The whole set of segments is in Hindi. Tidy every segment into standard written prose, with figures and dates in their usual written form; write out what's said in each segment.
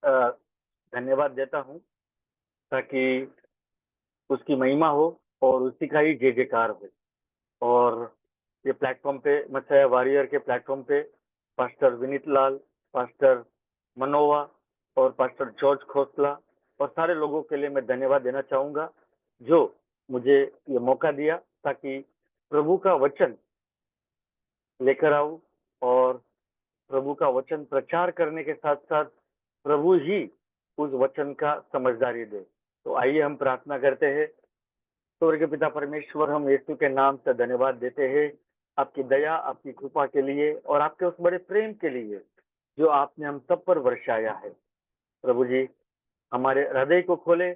अ, धन्यवाद देता हूँ ताकि उसकी महिमा हो और उसी का ही जय-जयकार हो। और ये प्लेटफ़ॉर्म पे मसीह वॉरियर के प्लेटफ़ॉर्म पे पास्टर विनीत लाल, पास्टर मनोवा और पास्टर जॉर्ज खोसला और सारे लोगों के लिए मैं धन्यवाद देना चाहूँगा, जो मुझे ये मौका दिया ताकि प्रभु का वचन लेकर आऊँ और प्रभु का वचन प्रचार करने के साथ-साथ प्रभु ही उस वचन का समझदारी दे। तो आइए हम प्रार्थना करते हैं। स्वर्गीय पिता परमेश्वर, हम यीशु के नाम से धन्यवाद देते हैं, आपकी दया, आपकी कृपा के लिए और आपके उस बड़े प्रेम के लिए, जो आपने हम सब पर वर्षाया है। प्रभु जी, हमारे हृदय को खोले,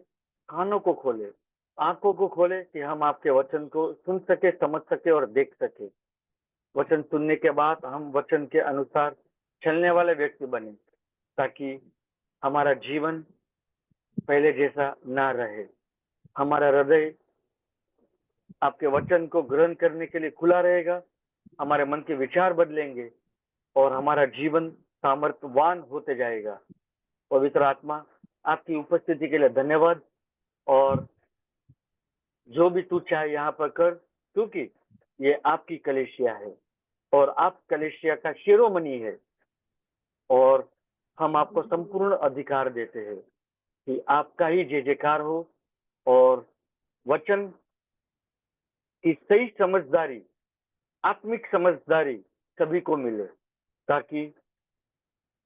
कानों को खोले, आँखों को खोले कि हम आपके वचन को सुन सके, समझ सके और देख सके। वचन सुनने के बाद हम वचन के अनुसार चलने वाले व्यक्ति बने, ताकि हमारा जीवन पहले जैसा ना रहे। हमारा हृदय आपके वचन को ग्रहण करने के लिए खुला रहेगा, हमारे मन के विचार बदलेंगे और हमारा जीवन सामर्थ्यवान होते जाएगा। पवित्र आत्मा, आपकी उपस्थिति के लिए धन्यवाद। और जो भी तू चाहे यहाँ पर कर, क्योंकि ये आपकी कलीसिया है और आप कलीसिया का शिरोमणि है। और हम आपको संपूर्ण अधिकार देते हैं कि आपका ही जय-जयकार हो और वचन की सही समझदारी, आत्मिक समझदारी सभी को मिले, ताकि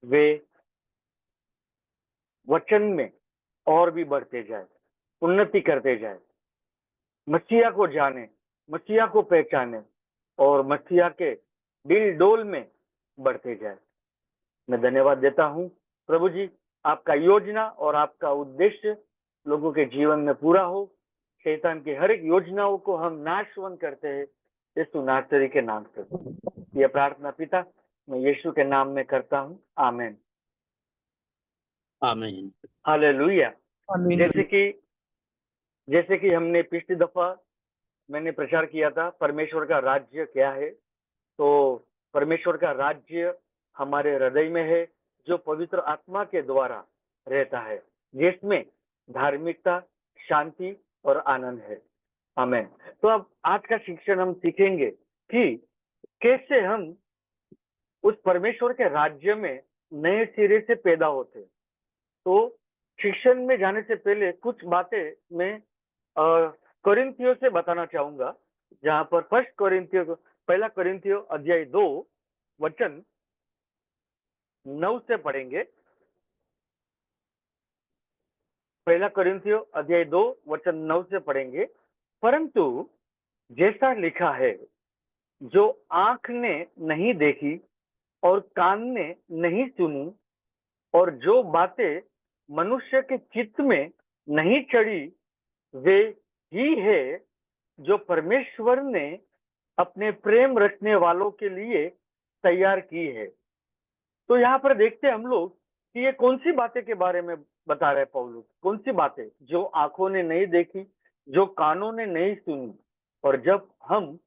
वे वचन में और भी बढ़ते जाए, उन्नति करते जाए, मसीहा को जाने, मसीहा को पहचाने और मसीहा के दिल डोल में बढ़ते जाए। मैं धन्यवाद देता हूँ प्रभु जी, आपका योजना और आपका उद्देश्य लोगों के जीवन में पूरा हो। शैतान की हर एक योजनाओं को हम नाशवन करते हैं यीशु नासरी के नाम से। यह प्रार्थना पिता मैं यीशु के नाम में करता हूँ, आमीन। आमीन। हालेलुया। आमीन। जैसे कि हमने पिछली दफा मैंने प्रचार किया था परमेश्वर का राज्य क्या है। तो परमेश्वर का राज्य हमारे हृदय में है, जो पवित्र आत्मा के द्वारा रहता है, जिसमें धार्मिकता, शांति और आनंद है। आमीन। तो अब आज का शिक्षण हम सीखेंगे कि कैसे हम उस परमेश्वर के राज्य में नए सिरे से पैदा होते। तो शिक्षण में जाने से पहले कुछ बातें मैं कोरिन्थियों से बताना चाहूंगा, जहां पर पहला कोरिन्थियों अध्याय 2 वचन 9 से पढ़ेंगे। पहला कोरिन्थियों अध्याय 2 वचन 9 से पढ़ेंगे। परंतु जैसा लिखा है, जो आंख ने नहीं देखी और कान ने नहीं सुनी और जो बातें मनुष्य के चित्त में नहीं चढ़ी, वे ही है जो परमेश्वर ने अपने प्रेम रखने वालों के लिए तैयार की है। तो यहाँ पर देखते हैं हम लोग कि ये कौन सी बातें के बारे में बता रहे पौलुस। कौन सी बातें? जो आंखों ने नहीं देखी, जो कानों ने नहीं सुनी। और जब हम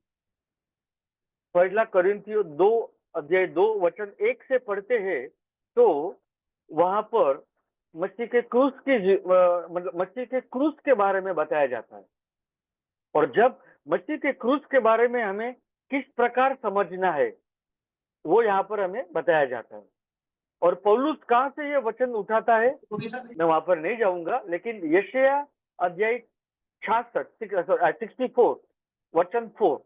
पहला कोरिन्थियों 2 अध्याय 2 वचन 1 से पढ़ते हैं, तो वहां पर मसीह के क्रूस मतलब मसीह के क्रूस के बारे में बताया जाता है। और जब मसीह के क्रूस के बारे में हमें किस प्रकार समझना है, वो यहाँ पर हमें बताया जाता है। और पौलुस कहाँ से ये वचन उठाता है, मैं वहां पर नहीं जाऊंगा, लेकिन यशायाह अध्याय 64 वचन 4,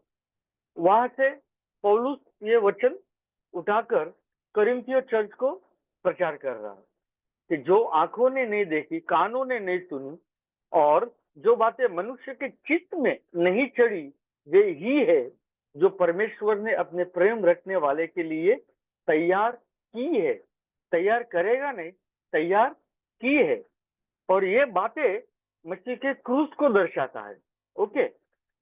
वहां से पौलुस ये वचन उठाकर कोरिन्थियों चर्च को प्रचार कर रहा है कि जो आंखों ने नहीं देखी, कानों ने नहीं सुनी और जो बातें मनुष्य के चित्त में नहीं चढ़ी, वे ही है जो परमेश्वर ने अपने प्रेम रखने वाले के लिए तैयार की है। तैयार करेगा नहीं, तैयार की है। और ये बातें मसीह के क्रूस को दर्शाता है। ओके,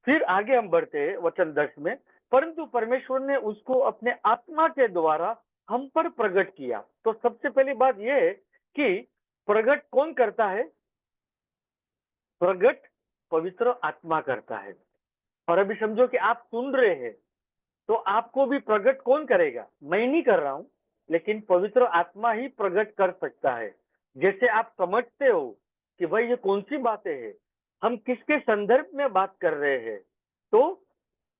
फिर आगे हम बढ़ते हैं वचन 10 में। परंतु परमेश्वर ने उसको अपने आत्मा के द्वारा हम पर प्रकट किया। तो सबसे पहली बात यह है कि प्रकट कौन करता है? प्रकट पवित्र आत्मा करता है। और अभी समझो कि आप सुन रहे हैं, तो आपको भी प्रकट कौन करेगा? मैं नहीं कर रहा हूं, लेकिन पवित्र आत्मा ही प्रकट कर सकता है। जैसे आप समझते हो कि भाई ये कौन सी बातें हैं, हम किसके संदर्भ में बात कर रहे हैं, तो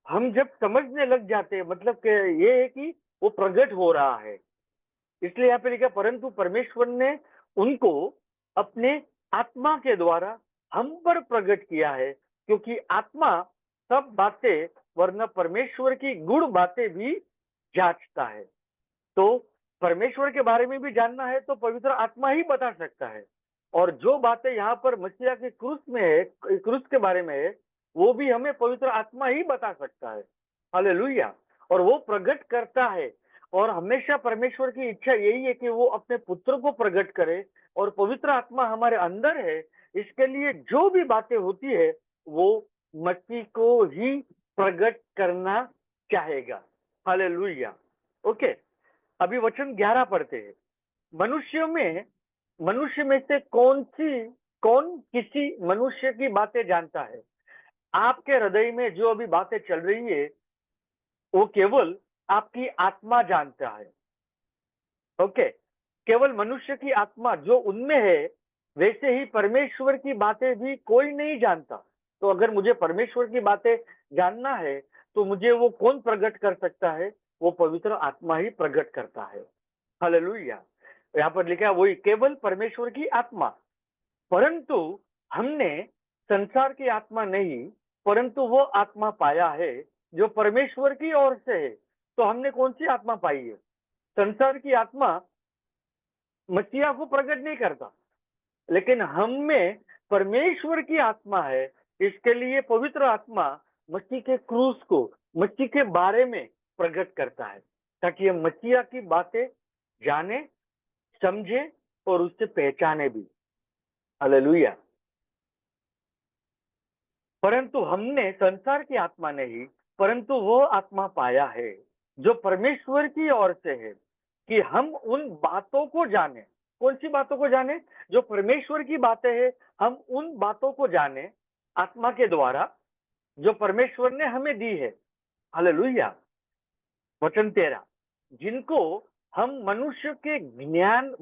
हम जब समझने लग जाते हैं, मतलब कि ये है कि वो प्रकट हो रहा है। इसलिए यहाँ पे लिखा, परंतु परमेश्वर ने उनको अपने आत्मा के द्वारा हम पर प्रकट किया है, क्योंकि आत्मा सब बातें वरना परमेश्वर की गुण बातें भी जांचता है। तो परमेश्वर के बारे में भी जानना है तो पवित्र आत्मा ही बता सकता है। और जो बातें यहाँ पर मसीहा के क्रूस में है, क्रूस के बारे में है, वो भी हमें पवित्र आत्मा ही बता सकता है। हालेलुया। और वो प्रकट करता है। और हमेशा परमेश्वर की इच्छा यही है कि वो अपने पुत्र को प्रकट करे, और पवित्र आत्मा हमारे अंदर है। इसके लिए जो भी बातें होती है वो मसीह को ही प्रकट करना चाहेगा। हालेलुया। ओके, अभी वचन 11 पढ़ते हैं। मनुष्य में से कौन किसी मनुष्य की बातें जानता है? आपके हृदय में जो अभी बातें चल रही है वो केवल आपकी आत्मा जानता है। ओके, केवल मनुष्य की आत्मा जो उनमें है, वैसे ही परमेश्वर की बातें भी कोई नहीं जानता। तो अगर मुझे परमेश्वर की बातें जानना है तो मुझे वो कौन प्रकट कर सकता है? वो पवित्र आत्मा ही प्रकट करता है। हालेलुया। यहाँ पर लिखा है वही केवल परमेश्वर की आत्मा। परंतु हमने संसार की आत्मा नहीं, परंतु वो आत्मा पाया है जो परमेश्वर की ओर से है। तो हमने कौन सी आत्मा पाई है? संसार की आत्मा मसीहा को प्रकट नहीं करता, लेकिन हम में परमेश्वर की आत्मा है। इसके लिए पवित्र आत्मा मसीह के क्रूस को, मसीह के बारे में प्रकट करता है, ताकि हम मसीहा की बातें जाने, समझे और उससे पहचाने भी। हालेलुया। परंतु हमने संसार की आत्मा नहीं, परंतु वो आत्मा पाया है जो परमेश्वर की ओर से है, कि हम उन बातों को जाने। कौन सी बातों को जाने? जो परमेश्वर की बातें हैं, हम उन बातों को जाने आत्मा के द्वारा, जो परमेश्वर ने हमें दी है। हालेलुया। वचन 13, जिनको हम मनुष्य के ज्ञान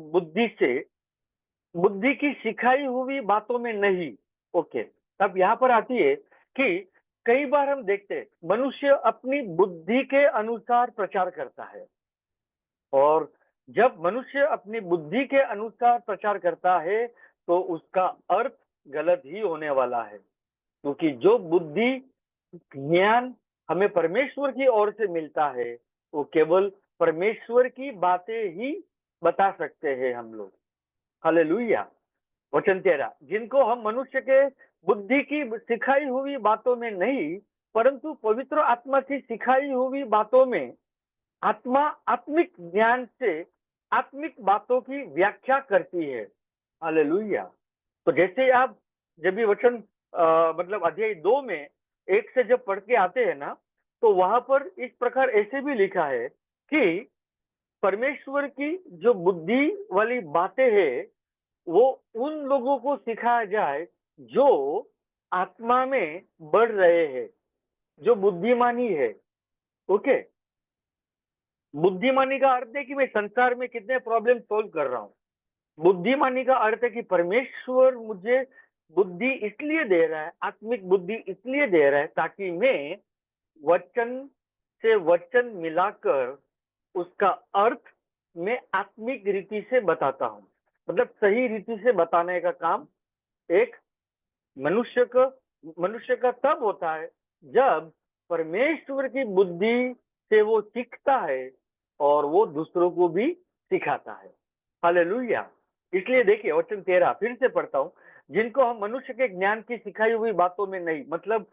बुद्धि की सिखाई हुई बातों में नहीं। ओके, अब यहाँ पर आती है कि कई बार हम देखते हैं मनुष्य अपनी बुद्धि के अनुसार प्रचार करता है, और जब मनुष्य अपनी बुद्धि के अनुसार प्रचार करता है तो उसका अर्थ गलत ही होने वाला है, क्योंकि जो बुद्धि ज्ञान हमें परमेश्वर की ओर से मिलता है वो केवल परमेश्वर की बातें ही बता सकते हैं हम लोग। हालेलुया। वचन 13, जिनको हम मनुष्य के बुद्धि की सिखाई हुई बातों में नहीं, परंतु पवित्र आत्मा की सिखाई हुई बातों में आत्मा आत्मिक ज्ञान से आत्मिक बातों की व्याख्या करती है। हालेलुया। तो जैसे आप जब ये वचन मतलब अध्याय 2 में 1 से जब पढ़ के आते हैं ना, तो वहां पर इस प्रकार ऐसे भी लिखा है कि परमेश्वर की जो बुद्धि वाली बातें हैं वो उन लोगों को सिखाया जाए जो आत्मा में बढ़ रहे हैं, जो बुद्धिमानी है। ओके, बुद्धिमानी का अर्थ है कि मैं संसार में कितने प्रॉब्लम सोल्व कर रहा हूँ। बुद्धिमानी का अर्थ है कि परमेश्वर मुझे बुद्धि इसलिए दे रहा है, आत्मिक बुद्धि इसलिए दे रहा है, ताकि मैं वचन से वचन मिलाकर उसका अर्थ मैं आत्मिक रीति से बताता हूँ। मतलब सही रीति से बताने का काम एक मनुष्य का तब होता है जब परमेश्वर की बुद्धि से वो सीखता है और वो दूसरों को भी सिखाता है। हालेलुया। इसलिए देखिए वचन 13 फिर से पढ़ता हूँ, जिनको हम मनुष्य के ज्ञान की सिखाई हुई बातों में नहीं, मतलब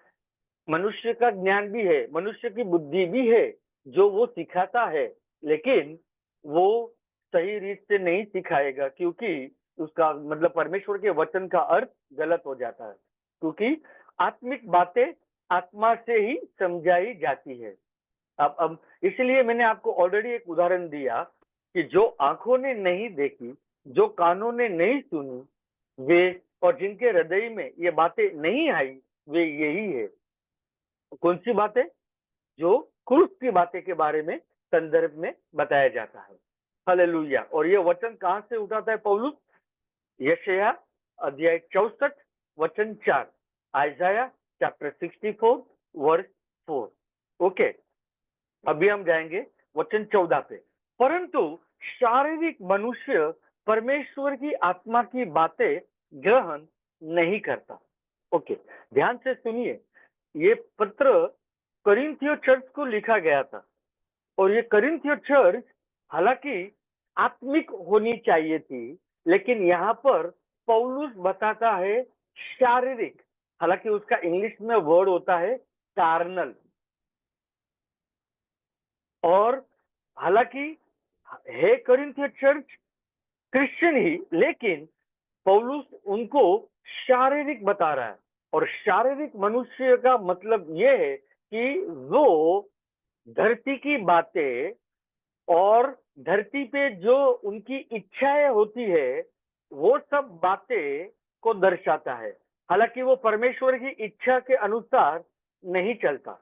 मनुष्य का ज्ञान भी है, मनुष्य की बुद्धि भी है जो वो सिखाता है, लेकिन वो सही रीत से नहीं सिखाएगा, क्योंकि उसका मतलब परमेश्वर के वचन का अर्थ गलत हो जाता है, क्योंकि आत्मिक बातें आत्मा से ही समझाई जाती है। अब इसलिए मैंने आपको ऑलरेडी एक उदाहरण दिया कि जो आंखों ने नहीं देखी, जो कानों ने नहीं सुनी, वे और जिनके हृदय में ये बातें नहीं आई, वे यही है। कौन सी बातें? जो क्रूस की बातें के बारे में संदर्भ में बताया जाता है। हालेलुया। और ये वचन कहां से उठाता है पौलुस? यशाया अध्याय 64 वचन 4, आइजाया चैप्टर 64 वर्स 4। ओके, अभी हम जाएंगे वचन 14 पे। परंतु शारीरिक मनुष्य परमेश्वर की आत्मा की बातें ग्रहण नहीं करता। ओके, ध्यान से सुनिए, ये पत्र करिन्थियो चर्च को लिखा गया था, और ये करिन्थियो चर्च हालांकि आत्मिक होनी चाहिए थी, लेकिन यहाँ पर पौलुस बताता है शारीरिक। हालांकि उसका इंग्लिश में वर्ड होता है कार्नल, और हालांकि है करिन्थियो चर्च क्रिश्चियन ही, लेकिन पौलुस उनको शारीरिक बता रहा है। और शारीरिक मनुष्य का मतलब यह है कि वो धरती की बातें और धरती पे जो उनकी इच्छाएं होती है, वो सब बातें को दर्शाता है। हालांकि वो परमेश्वर की इच्छा के अनुसार नहीं चलता,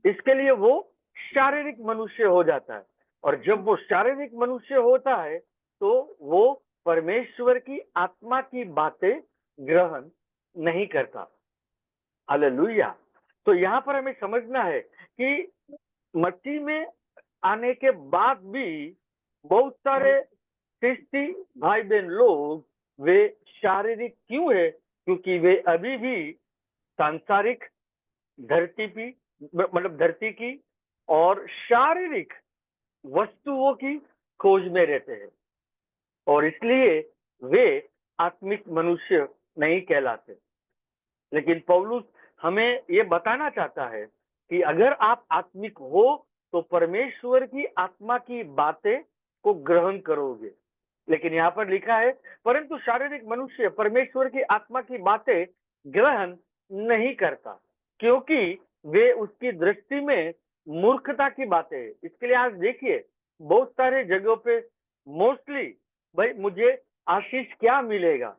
इसके लिए वो शारीरिक मनुष्य हो जाता है। और जब वो शारीरिक मनुष्य होता है तो वो परमेश्वर की आत्मा की बातें ग्रहण नहीं करता। हालेलुया। तो यहाँ पर हमें समझना है कि मसीह में आने के बाद भी बहुत सारे ख्रिस्ती भाई बहन लोग वे शारीरिक क्यों है? क्योंकि वे अभी भी सांसारिक धरती की, मतलब धरती की और शारीरिक वस्तुओं की खोज में रहते हैं, और इसलिए वे आत्मिक मनुष्य नहीं कहलाते। लेकिन पौलुस हमें ये बताना चाहता है कि अगर आप आत्मिक हो तो परमेश्वर की आत्मा की बातें को ग्रहण करोगे। लेकिन यहाँ पर लिखा है परंतु शारीरिक मनुष्य परमेश्वर की आत्मा की बातें ग्रहण नहीं करता, क्योंकि वे उसकी दृष्टि में मूर्खता की बातें है। इसके लिए आज देखिए बहुत सारे जगहों पे मोस्टली, भाई मुझे आशीष क्या मिलेगा,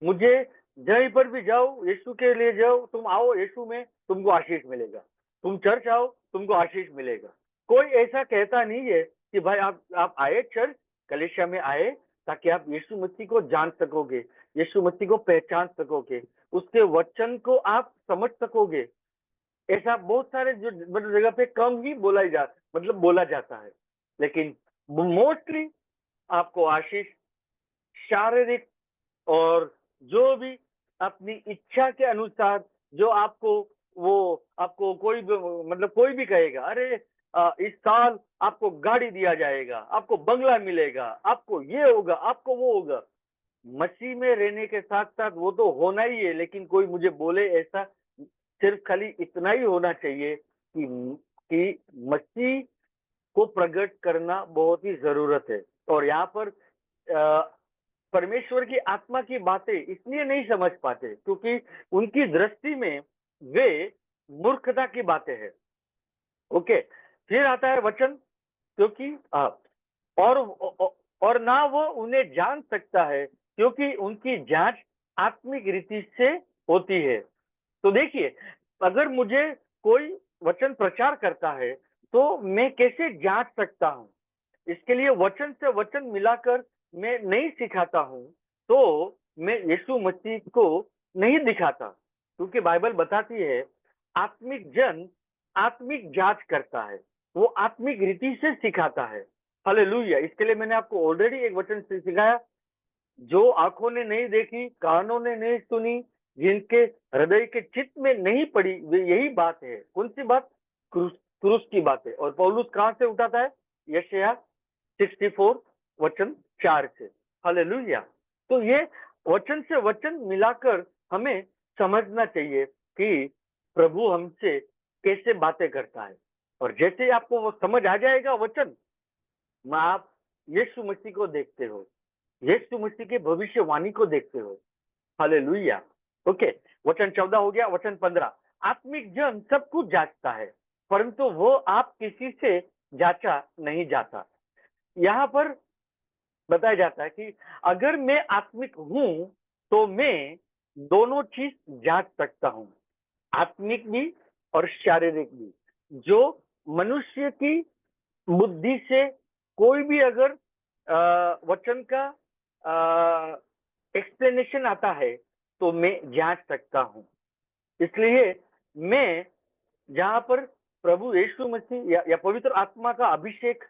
मुझे जहीं पर भी जाओ यीशु के लिए जाओ, तुम आओ यीशु में तुमको आशीष मिलेगा, तुम चर्च आओ तुमको आशीष मिलेगा। कोई ऐसा कहता नहीं है कि भाई आप आए चर्च कलीसिया में आए ताकि आप यीशु मसीह को जान सकोगे, यीशु मसीह को पहचान सकोगे, उसके वचन को आप समझ सकोगे। ऐसा बहुत सारे जो मतलब जगह पे कम ही बोला जाता है। लेकिन मोस्टली आपको आशीष शारीरिक और जो भी अपनी इच्छा के अनुसार जो आपको, वो आपको कोई भी मतलब कोई भी कहेगा अरे इस साल आपको गाड़ी दिया जाएगा, आपको बंगला मिलेगा, आपको ये होगा, आपको वो होगा। मसीह में रहने के साथ साथ वो तो होना ही है, लेकिन कोई मुझे बोले ऐसा, सिर्फ खाली इतना ही होना चाहिए कि मसीह को प्रकट करना बहुत ही जरूरत है। और यहाँ पर परमेश्वर की आत्मा की बातें इसलिए नहीं समझ पाते क्योंकि उनकी दृष्टि में वे मूर्खता की बातें हैं। ओके, फिर आता है वचन, क्योंकि और और ना वो उन्हें जान सकता है क्योंकि उनकी जांच आत्मिक रीति से होती है। तो देखिए, अगर मुझे कोई वचन प्रचार करता है तो मैं कैसे जांच सकता हूँ? इसके लिए वचन से वचन मिलाकर मैं नहीं सिखाता हूँ, तो मैं यीशु मसीह को नहीं दिखाता, क्योंकि बाइबल बताती है आत्मिक जन आत्मिक जांच करता है, वो आत्मिक रीति से सिखाता है। हालेलुया। इसके लिए मैंने आपको ऑलरेडी एक वचन से सिखाया, जो आंखों ने नहीं देखी, कानों ने नहीं सुनी, जिनके हृदय के चित्त में नहीं पड़ी, वे यही बात है। कौन सी बात? क्रूस की बात है। और पौलुस कहां से उठाता है? यशाया 64 वचन 4 से। हालेलुया। तो ये वचन से वचन मिलाकर हमें समझना चाहिए कि प्रभु हमसे कैसे बातें करता है। और जैसे आपको वो समझ आ जाएगा वचन, आप यीशु मसीह को देखते हो, यीशु मसीह के भविष्यवाणी को देखते हो। हालेलुया। ओके, वचन 14 हो गया। वचन 15, आत्मिक जन सब कुछ जांचता है, परंतु वो आप किसी से जांचा नहीं जाता। यहाँ पर बताया जाता है कि अगर मैं आत्मिक हूं तो मैं दोनों चीज जांच सकता हूं, आत्मिक भी और शारीरिक भी। जो मनुष्य की बुद्धि से कोई भी अगर वचन का एक्सप्लेनेशन आता है तो मैं जांच सकता हूँ। इसलिए मैं जहां पर प्रभु यीशु मसीह या पवित्र आत्मा का अभिषेक,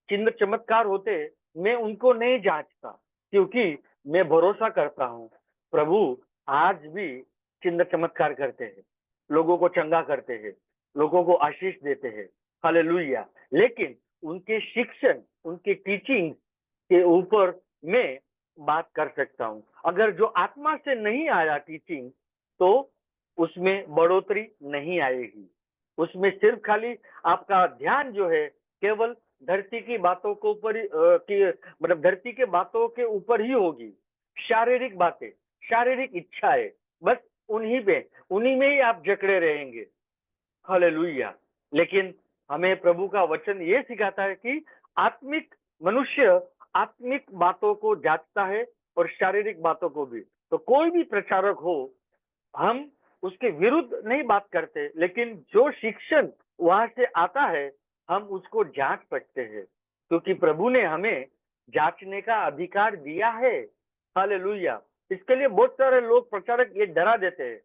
चिन्ह चमत्कार होते, मैं उनको नहीं जांचता, क्योंकि मैं भरोसा करता हूं प्रभु आज भी चिन्ह चमत्कार करते हैं, लोगों को चंगा करते हैं, लोगों को आशीष देते हैं। हालेलुया। लेकिन उनके शिक्षण, उनके टीचिंग के ऊपर मैं बात कर सकता हूं। अगर जो आत्मा से नहीं आया टीचिंग, तो उसमें बढ़ोतरी नहीं आएगी। उसमें सिर्फ खाली आपका ध्यान जो है केवल धरती की बातों को ऊपर की, मतलब धरती के बातों के ऊपर ही होगी। शारीरिक बातें, शारीरिक इच्छाएं, बस उन्हीं में ही आप जकड़े रहेंगे। हालेलुया। लेकिन हमें प्रभु का वचन ये सिखाता है कि आत्मिक मनुष्य आत्मिक बातों को जांचता है और शारीरिक बातों को भी। तो कोई भी प्रचारक हो, हम उसके विरुद्ध नहीं बात करते, लेकिन जो शिक्षण वहां से आता है हम उसको जांच सकते हैं, क्योंकि प्रभु ने हमें जांचने का अधिकार दिया है। हालेलुया। इसके लिए बहुत सारे लोग प्रचारक ये डरा देते हैं।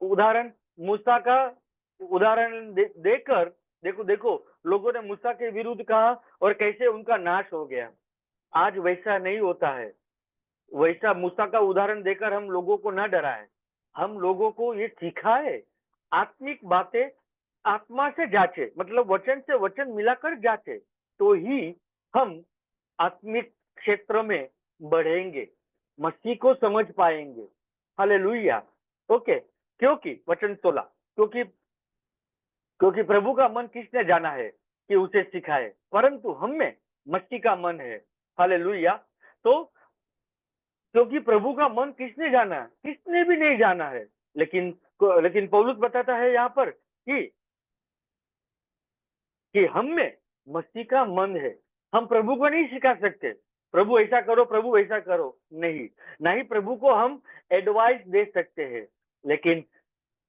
उदाहरण मूसा का उदाहरण देकर देखो देखो, लोगों ने मूसा के विरुद्ध कहा और कैसे उनका नाश हो गया। आज वैसा नहीं होता है। वैसा मूसा का उदाहरण देकर हम लोगों को न डराएं, हम लोगों को ये सिखाए आत्मिक बातें आत्मा से जांचे, मतलब वचन से वचन मिलाकर जांचे, तो ही हम आत्मिक क्षेत्र में बढ़ेंगे, मसीह को समझ पाएंगे। हालेलुया। ओके। क्योंकि वचन 16, क्योंकि क्योंकि प्रभु का मन किसने जाना है कि उसे सिखाए, परंतु हम में मसीह का मन है। हालेलुया। तो क्योंकि प्रभु का मन किसने जाना है? किसने भी नहीं जाना है। लेकिन पौलुस बताता है यहाँ पर कि हम में मसीह का मन है। हम प्रभु को नहीं सिखा सकते, प्रभु ऐसा करो, प्रभु ऐसा करो, नहीं। ना ही प्रभु को हम एडवाइस दे सकते हैं। लेकिन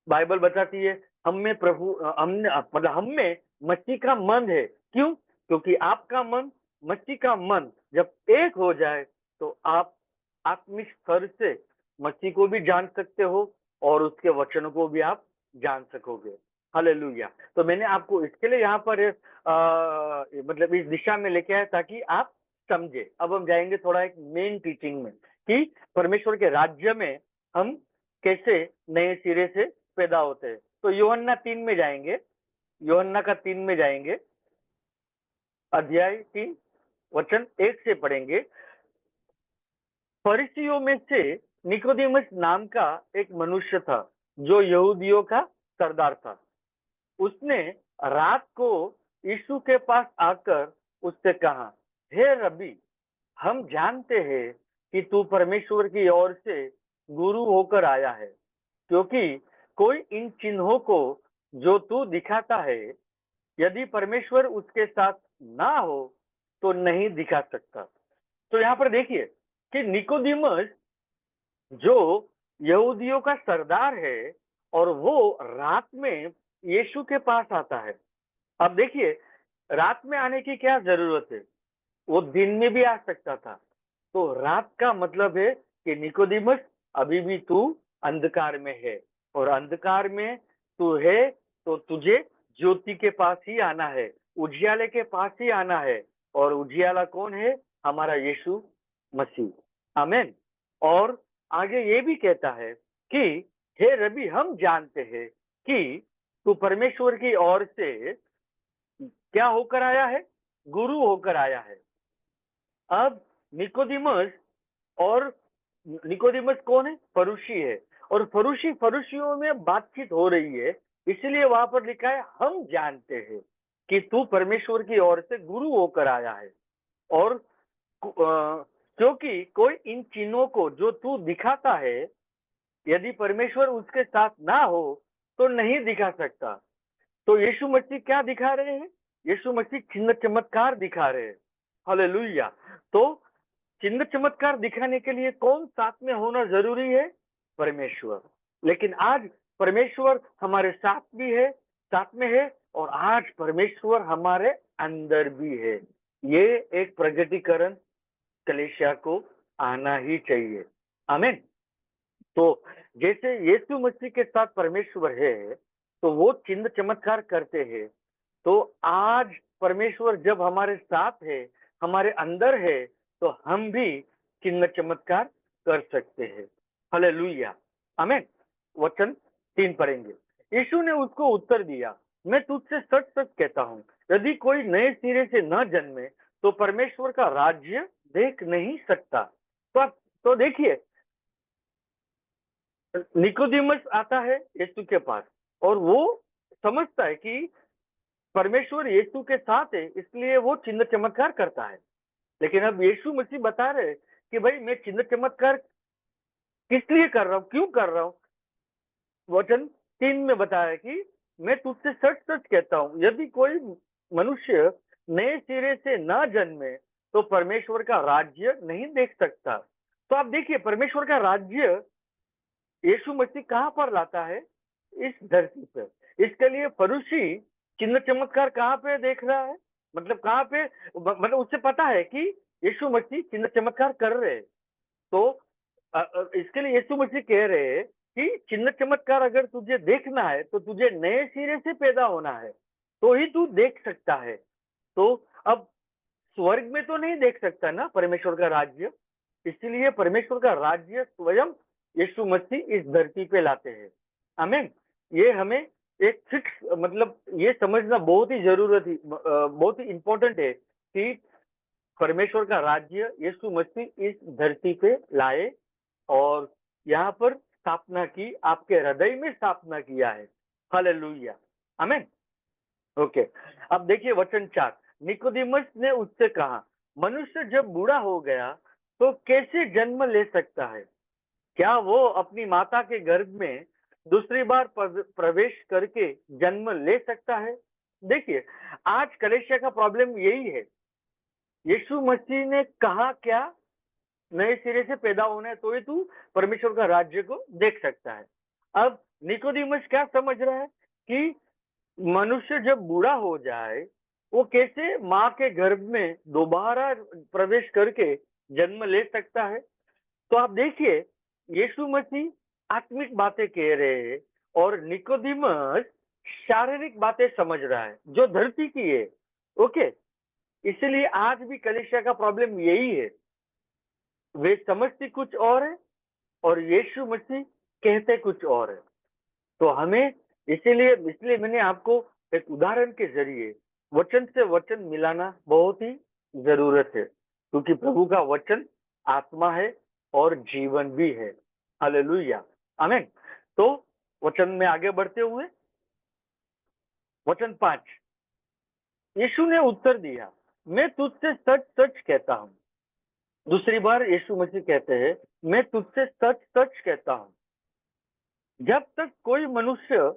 बाइबल बताती है हम में प्रभु हमने मतलब हम में मसीह का मन है। क्यों? क्योंकि आपका मन मसीह का मन जब एक हो जाए तो आप आत्मिक स्तर से मसीह को भी जान सकते हो और उसके वचनों को भी आप जान सकोगे। हालेलुया। तो मैंने आपको इसके लिए यहाँ पर मतलब इस दिशा में लेके आया ताकि आप समझे। अब हम जाएंगे थोड़ा एक मेन टीचिंग में कि परमेश्वर के राज्य में हम कैसे नए सिरे से पैदा होते हैं। तो यूहन्ना 3 में जाएंगे, यूहन्ना का 3 में जाएंगे, अध्याय 3 वचन 1 से पढ़ेंगे। फरीसियों में से निकोदेमस नाम का एक मनुष्य था जो यहूदियों का सरदार था। उसने रात को यीशु के पास आकर उससे कहा, हे रबी, हम जानते हैं कि तू परमेश्वर की ओर से गुरु होकर आया है, क्योंकि कोई इन चिन्हों को जो तू दिखाता है, यदि परमेश्वर उसके साथ ना हो तो नहीं दिखा सकता। तो यहाँ पर देखिए कि निकोदेमस जो यहूदियों का सरदार है और वो रात में यीशु के पास आता है। अब देखिए, रात में आने की क्या जरूरत है? वो दिन में भी आ सकता था। तो रात का मतलब है कि निकोदेमस, अभी भी तू अंधकार में है, और अंधकार में तू है तो तुझे ज्योति के पास ही आना है, उजियाले के पास ही आना है। और उजियाला कौन है? हमारा यीशु मसीह। आमीन। और आगे ये भी कहता है कि हे रबी, हम जानते हैं कि तू परमेश्वर की ओर से क्या होकर आया है? गुरु होकर आया है। अब निकोदेमस, और निकोदेमस कौन है? फरीसी है। और फरीसियों में बातचीत हो रही है, इसलिए वहां पर लिखा है हम जानते हैं कि तू परमेश्वर की ओर से गुरु होकर आया है। और क्योंकि कोई इन चिन्हों को जो तू दिखाता है, यदि परमेश्वर उसके साथ ना हो तो नहीं दिखा सकता। तो यीशु मसीह क्या दिखा रहे हैं? यीशु मसीह चिन्ह चमत्कार दिखा रहे हैं। हालेलुया। तो चिन्ह चमत्कार दिखाने के लिए कौन साथ में होना जरूरी है? परमेश्वर। लेकिन आज परमेश्वर हमारे साथ भी है, साथ में है, और आज परमेश्वर हमारे अंदर भी है। ये एक प्रगटीकरण कलीसिया को आना ही चाहिए। आमीन। तो जैसे यीशु मसीह के साथ परमेश्वर है, तो वो चिन्ह चमत्कार करते हैं। तो आज परमेश्वर जब हमारे साथ है, हमारे अंदर है, तो हम भी चिन्ह चमत्कार कर सकते हैं। हालेलुया, आमीन। वचन 3 पढ़ेंगे। यीशु ने उसको उत्तर दिया, मैं तुझसे सच सच कहता हूँ, यदि कोई नए सिरे से न जन्मे तो परमेश्वर का राज्य देख नहीं सकता। तो आप तो देखिए, निकोदेमस आता है यीशु के पास, और वो समझता है कि परमेश्वर यीशु के साथ है, इसलिए वो चिन्ह चमत्कार करता है। लेकिन अब यीशु मसीह बता रहे हैं कि भाई मैं चिन्ह चमत्कार किस लिए कर रहा हूँ, क्यों कर रहा हूँ। वचन 3 में बताया कि मैं तुझसे सच सच कहता हूँ, यदि कोई मनुष्य नए सिरे से न जन्मे तो परमेश्वर का राज्य नहीं देख सकता। तो आप देखिए, परमेश्वर का राज्य यीशु मसीह कहाँ पर लाता है? इस धरती पे। इसके लिए फरीसी चिन्ह चमत्कार कहाँ पे देख रहा है? मतलब कहाँ पे, मतलब उसे पता है कि यीशु मसीह चिन्ह चमत्कार कर रहे हैं। तो इसके लिए यीशु मसीह कह रहे हैं कि चिन्ह चमत्कार अगर तुझे देखना है तो तुझे नए सिरे से पैदा होना है, तो ही तू देख सकता है। तो अब स्वर्ग में तो नहीं देख सकता ना परमेश्वर का राज्य, इसलिए परमेश्वर का राज्य स्वयं यीशु मसीह इस धरती पे लाते हैं। आमीन। ये हमें एक फिक्स, मतलब ये समझना बहुत ही बहुत ही इंपॉर्टेंट है कि परमेश्वर का राज्य यीशु मसीह इस धरती पे लाए और यहाँ पर स्थापना की, आपके हृदय में स्थापना किया है। हालेलुया, आमीन। ओके, अब देखिए वचन 4। निकोदेमस ने उससे कहा, मनुष्य जब बूढ़ा हो गया तो कैसे जन्म ले सकता है? क्या वो अपनी माता के गर्भ में दूसरी बार प्रवेश करके जन्म ले सकता है? देखिए, आज कलेशिया का प्रॉब्लम यही है। यीशु मसीह ने कहा क्या? नए सिरे से पैदा होना है तो ही तू परमेश्वर का राज्य को देख सकता है। अब निकोदेमस क्या समझ रहा है कि मनुष्य जब बूढ़ा हो जाए, वो कैसे माँ के गर्भ में दोबारा प्रवेश करके जन्म ले सकता है? तो आप देखिए, यीशु मसीह आत्मिक बातें कह रहे हैं और निकोदेमस शारीरिक बातें समझ रहा है जो धरती की है। ओके, इसलिए आज भी कलीसिया का प्रॉब्लम यही है, वे समझती कुछ और है और यीशु मसीह कहते कुछ और है। तो हमें इसीलिए इसलिए मैंने आपको एक उदाहरण के जरिए वचन से वचन मिलाना बहुत ही जरूरत है, क्योंकि प्रभु का वचन आत्मा है और जीवन भी है। हालेलुया, आमीन। तो वचन में आगे बढ़ते हुए वचन 5। यीशु ने उत्तर दिया, मैं तुझसे सच सच कहता हूँ। दूसरी बार यीशु मसीह कहते हैं, मैं तुझसे सच सच कहता हूँ, जब तक कोई मनुष्य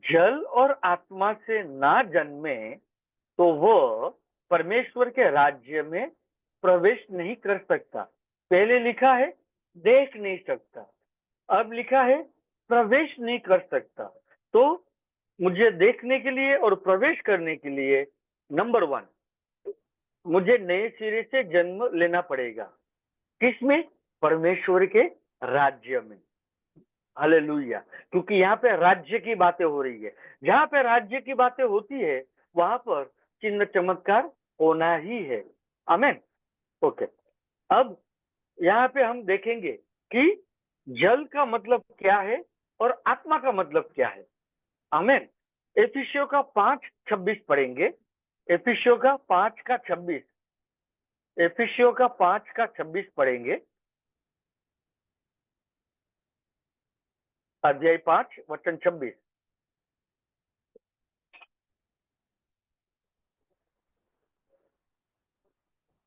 जल और आत्मा से ना जन्मे तो वो परमेश्वर के राज्य में प्रवेश नहीं कर सकता। पहले लिखा है देख नहीं सकता, अब लिखा है प्रवेश नहीं कर सकता। तो मुझे देखने के लिए और प्रवेश करने के लिए नंबर 1, मुझे नए सिरे से जन्म लेना पड़ेगा। किसमें? परमेश्वर के राज्य में। हालेलुया, क्योंकि यहाँ पे राज्य की बातें हो रही है। जहाँ पे राज्य की बातें होती है वहां पर चिन्ह चमत्कार होना ही है। आमीन। ओके, अब यहाँ पे हम देखेंगे कि जल का मतलब क्या है और आत्मा का मतलब क्या है। आमीन। एफिसियों का 5:26 पढ़ेंगे। एफिसियों का 5:26, एफिसियों का 5:26 पढ़ेंगे। अध्याय 5 वचन 26।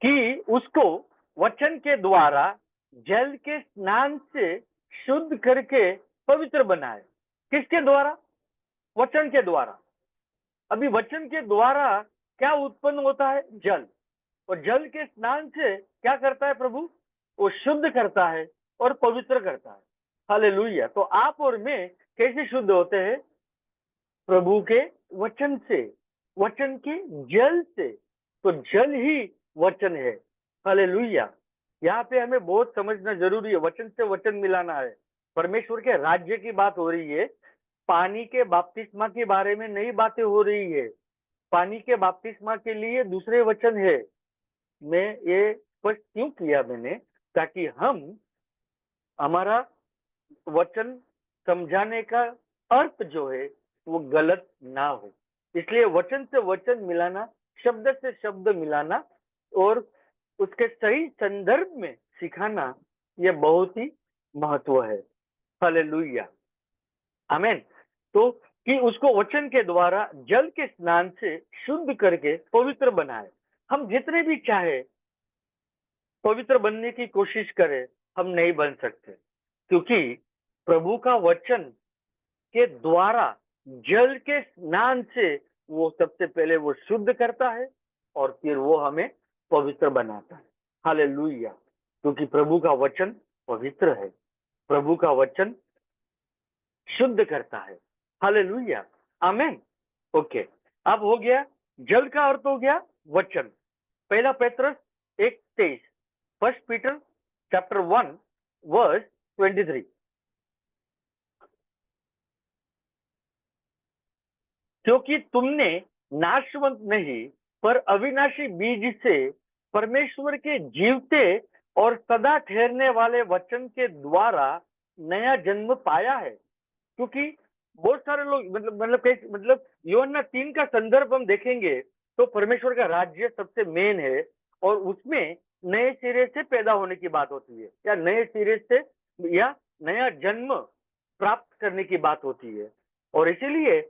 कि उसको वचन के द्वारा जल के स्नान से शुद्ध करके पवित्र बनाए। किसके द्वारा? वचन के द्वारा। अभी वचन के द्वारा क्या उत्पन्न होता है? जल। और जल के स्नान से क्या करता है प्रभु? वो शुद्ध करता है और पवित्र करता है। हालेलुया। तो आप और मैं कैसे शुद्ध होते हैं? प्रभु के वचन से, वचन के जल से। तो जल ही वचन है। हालेलुया। यहाँ पे हमें बहुत समझना जरूरी है, वचन से वचन मिलाना है। परमेश्वर के राज्य की बात हो रही है, पानी के बपतिस्मा के बारे में नई बातें हो रही है। पानी के बपतिस्मा के लिए दूसरे वचन है। मैं ये स्पष्ट क्यों किया मैंने, ताकि हम हमारा वचन समझाने का अर्थ जो है वो गलत ना हो। इसलिए वचन से वचन मिलाना, शब्द से शब्द मिलाना और उसके सही संदर्भ में सिखाना, ये बहुत ही महत्व है। हालेलुया, आमेन। तो कि उसको वचन के द्वारा जल के स्नान से शुद्ध करके पवित्र बनाए। हम जितने भी चाहे पवित्र बनने की कोशिश करें, हम नहीं बन सकते, क्योंकि प्रभु का वचन के द्वारा जल के स्नान से वो सबसे पहले वो शुद्ध करता है और फिर वो हमें पवित्र बनाता है। हालेलुया, क्योंकि प्रभु का वचन पवित्र है, प्रभु का वचन शुद्ध करता है। हालेलुया, आमेन। ओके, अब हो गया जल का अर्थ, हो गया वचन। पहला Petrus 1:23, first Peter chapter 1 verse 23। क्योंकि तुमने नाशवंत नहीं पर अविनाशी बीज से परमेश्वर के जीवते और सदा ठहरने वाले वचन के द्वारा नया जन्म पाया है। क्योंकि बहुत सारे लोग मतलब यूहन्ना 3 का संदर्भ हम देखेंगे तो परमेश्वर का राज्य सबसे मेन है, और उसमें नए सिरे से पैदा होने की बात होती है, या नए सिरे से या नया जन्म प्राप्त करने की बात होती है। और इसीलिए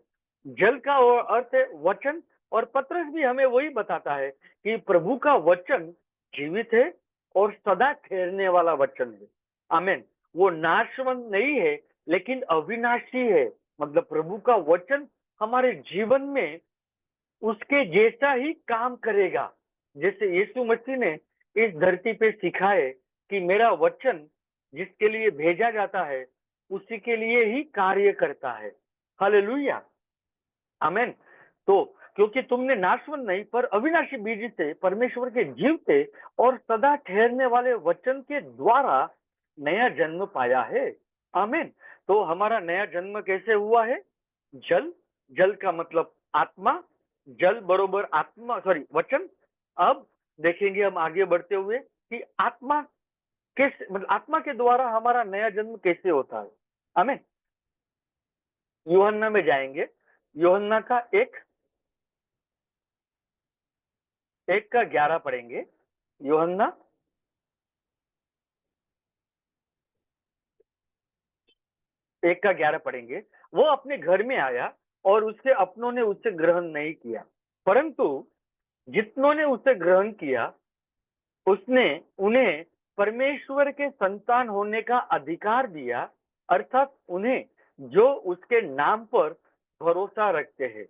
जल का अर्थ है वचन, और पत्रस भी हमें वही बताता है कि प्रभु का वचन जीवित है और सदा ठहरने वाला वचन है। आमेन। वो नाशवंत नहीं है लेकिन अविनाशी है। मतलब प्रभु का वचन हमारे जीवन में उसके जैसा ही काम करेगा, जैसे यीशु मसीह ने इस धरती पे सिखाए कि मेरा वचन जिसके लिए भेजा जाता है उसी के लिए ही कार्य करता है। हालेलुया, आमेन। तो क्योंकि तुमने नाशवंत नहीं पर अविनाशी बीज से परमेश्वर के जीवते और सदा ठहरने वाले वचन के द्वारा नया जन्म पाया है। आमेन। तो हमारा नया जन्म कैसे हुआ है? जल, जल का मतलब आत्मा, जल बरोबर आत्मा, सॉरी वचन। अब देखेंगे हम आगे बढ़ते हुए कि आत्मा कैसे, मतलब आत्मा के द्वारा हमारा नया जन्म कैसे होता है। आमेन। यूहन्ना में जाएंगे, यूहन्ना का 1:11 पढ़ेंगे। यूहन्ना 1:11 पढ़ेंगे। वो अपने घर में आया और उसके अपनों ने उसे ग्रहण नहीं किया, परंतु जितनों ने उसे ग्रहण किया उसने उन्हें परमेश्वर के संतान होने का अधिकार दिया, अर्थात उन्हें जो उसके नाम पर भरोसा रखते हैं।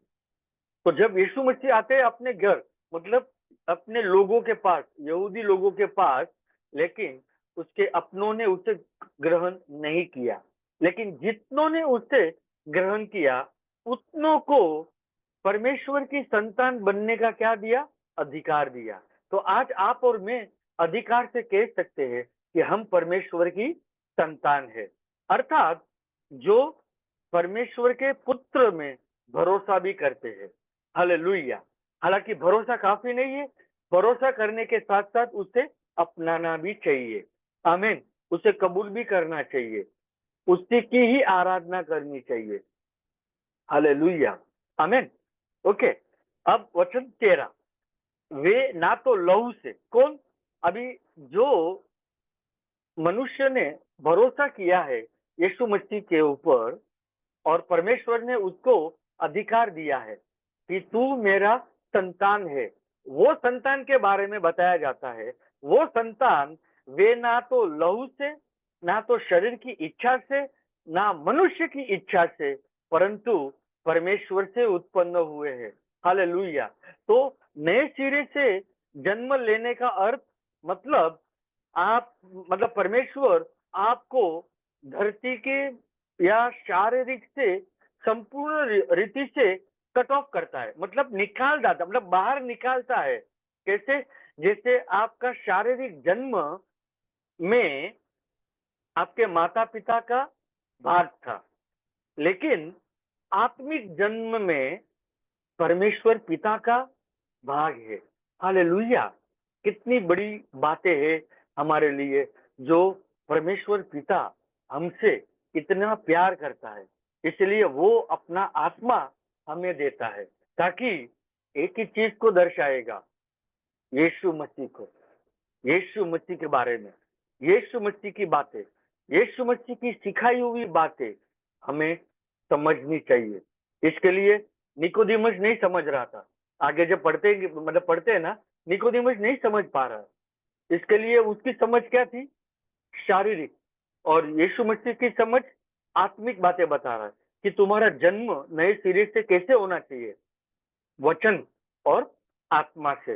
तो जब यीशु मसीह आते हैं अपने घर, मतलब अपने लोगों के पास, यहूदी लोगों के पास, लेकिन उसके अपनों ने उसे ग्रहण नहीं किया, लेकिन जितनों ने उसे ग्रहण किया उतनों को परमेश्वर की संतान बनने का क्या दिया? अधिकार दिया। तो आज आप और मैं अधिकार से कह सकते हैं कि हम परमेश्वर की संतान है, अर्थात जो परमेश्वर के पुत्र में भरोसा भी करते हैं। हालेलुया। हालांकि भरोसा काफी नहीं है, भरोसा करने के साथ साथ उसे अपनाना भी चाहिए। आमीन। उसे कबूल भी करना चाहिए, उसकी की ही आराधना करनी चाहिए। हालेलुया, आमीन। ओके, अब वचन 13, वे ना तो लहू से, कौन? अभी जो मनुष्य ने भरोसा किया है यीशु मसीह के ऊपर, और परमेश्वर ने उसको अधिकार दिया है कि तू मेरा संतान है, वो संतान के बारे में बताया जाता है। वो संतान वे ना तो लहू से, ना तो शरीर की इच्छा से, ना मनुष्य की इच्छा से, परंतु परमेश्वर से उत्पन्न हुए हैं। हालेलुया। तो नए सिरे से जन्म लेने का अर्थ, मतलब आप, मतलब परमेश्वर आपको धरती के या शारीरिक से संपूर्ण रीति से कट ऑफ करता है, मतलब निकाल जाता, मतलब बाहर निकालता है। कैसे? जैसे आपका शारीरिक जन्म में आपके माता पिता का भाग था, लेकिन आत्मिक जन्म में परमेश्वर पिता का भाग है। हालेलुया! कितनी बड़ी बातें हैं हमारे लिए, जो परमेश्वर पिता हमसे इतना प्यार करता है, इसलिए वो अपना आत्मा हमें देता है, ताकि एक ही चीज को दर्शाएगा, यीशु मसीह को, यीशु मसीह के बारे में, यीशु मसीह की बातें, यीशु मसीह की सिखाई हुई बातें हमें समझनी चाहिए। इसके लिए निकोदेमुस नहीं समझ रहा था। आगे जब पढ़ते हैं ना, निकोदेमुस नहीं समझ पा रहा। इसके लिए उसकी समझ क्या थी? शारीरिक। और यीशु मसीह की समझ आत्मिक बातें बता रहा है कि तुम्हारा जन्म नए सिरे से कैसे होना चाहिए, वचन और आत्मा से।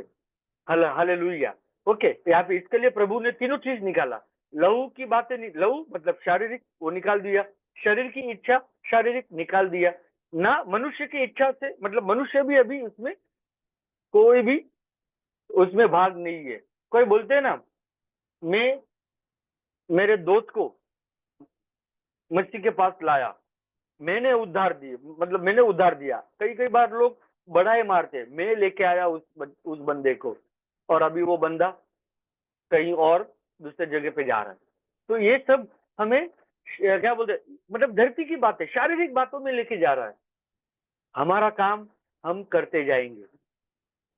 हालेलुया। ओके, यहाँ पे इसके लिए प्रभु ने तीनों चीज निकाला। लहू की बातें, लहू मतलब शारीरिक, वो निकाल दिया। शरीर की इच्छा, शारीरिक निकाल दिया ना। मनुष्य की इच्छा से, मतलब मनुष्य भी अभी उसमें कोई भी उसमें भाग नहीं है। कोई बोलते हैं ना, मैं मेरे दोस्त को मसीह के पास लाया, मैंने उद्धार दिए, मतलब मैंने उद्धार दिया। कई कई बार लोग बड़ाई मारते, मैं लेके आया उस बंदे को, और अभी वो बंदा कहीं और दूसरे जगह पे जा रहा है। तो ये सब हमें क्या बोलते, मतलब धरती की बातें, शारीरिक बातों में लेके जा रहा है। हमारा काम हम करते जाएंगे,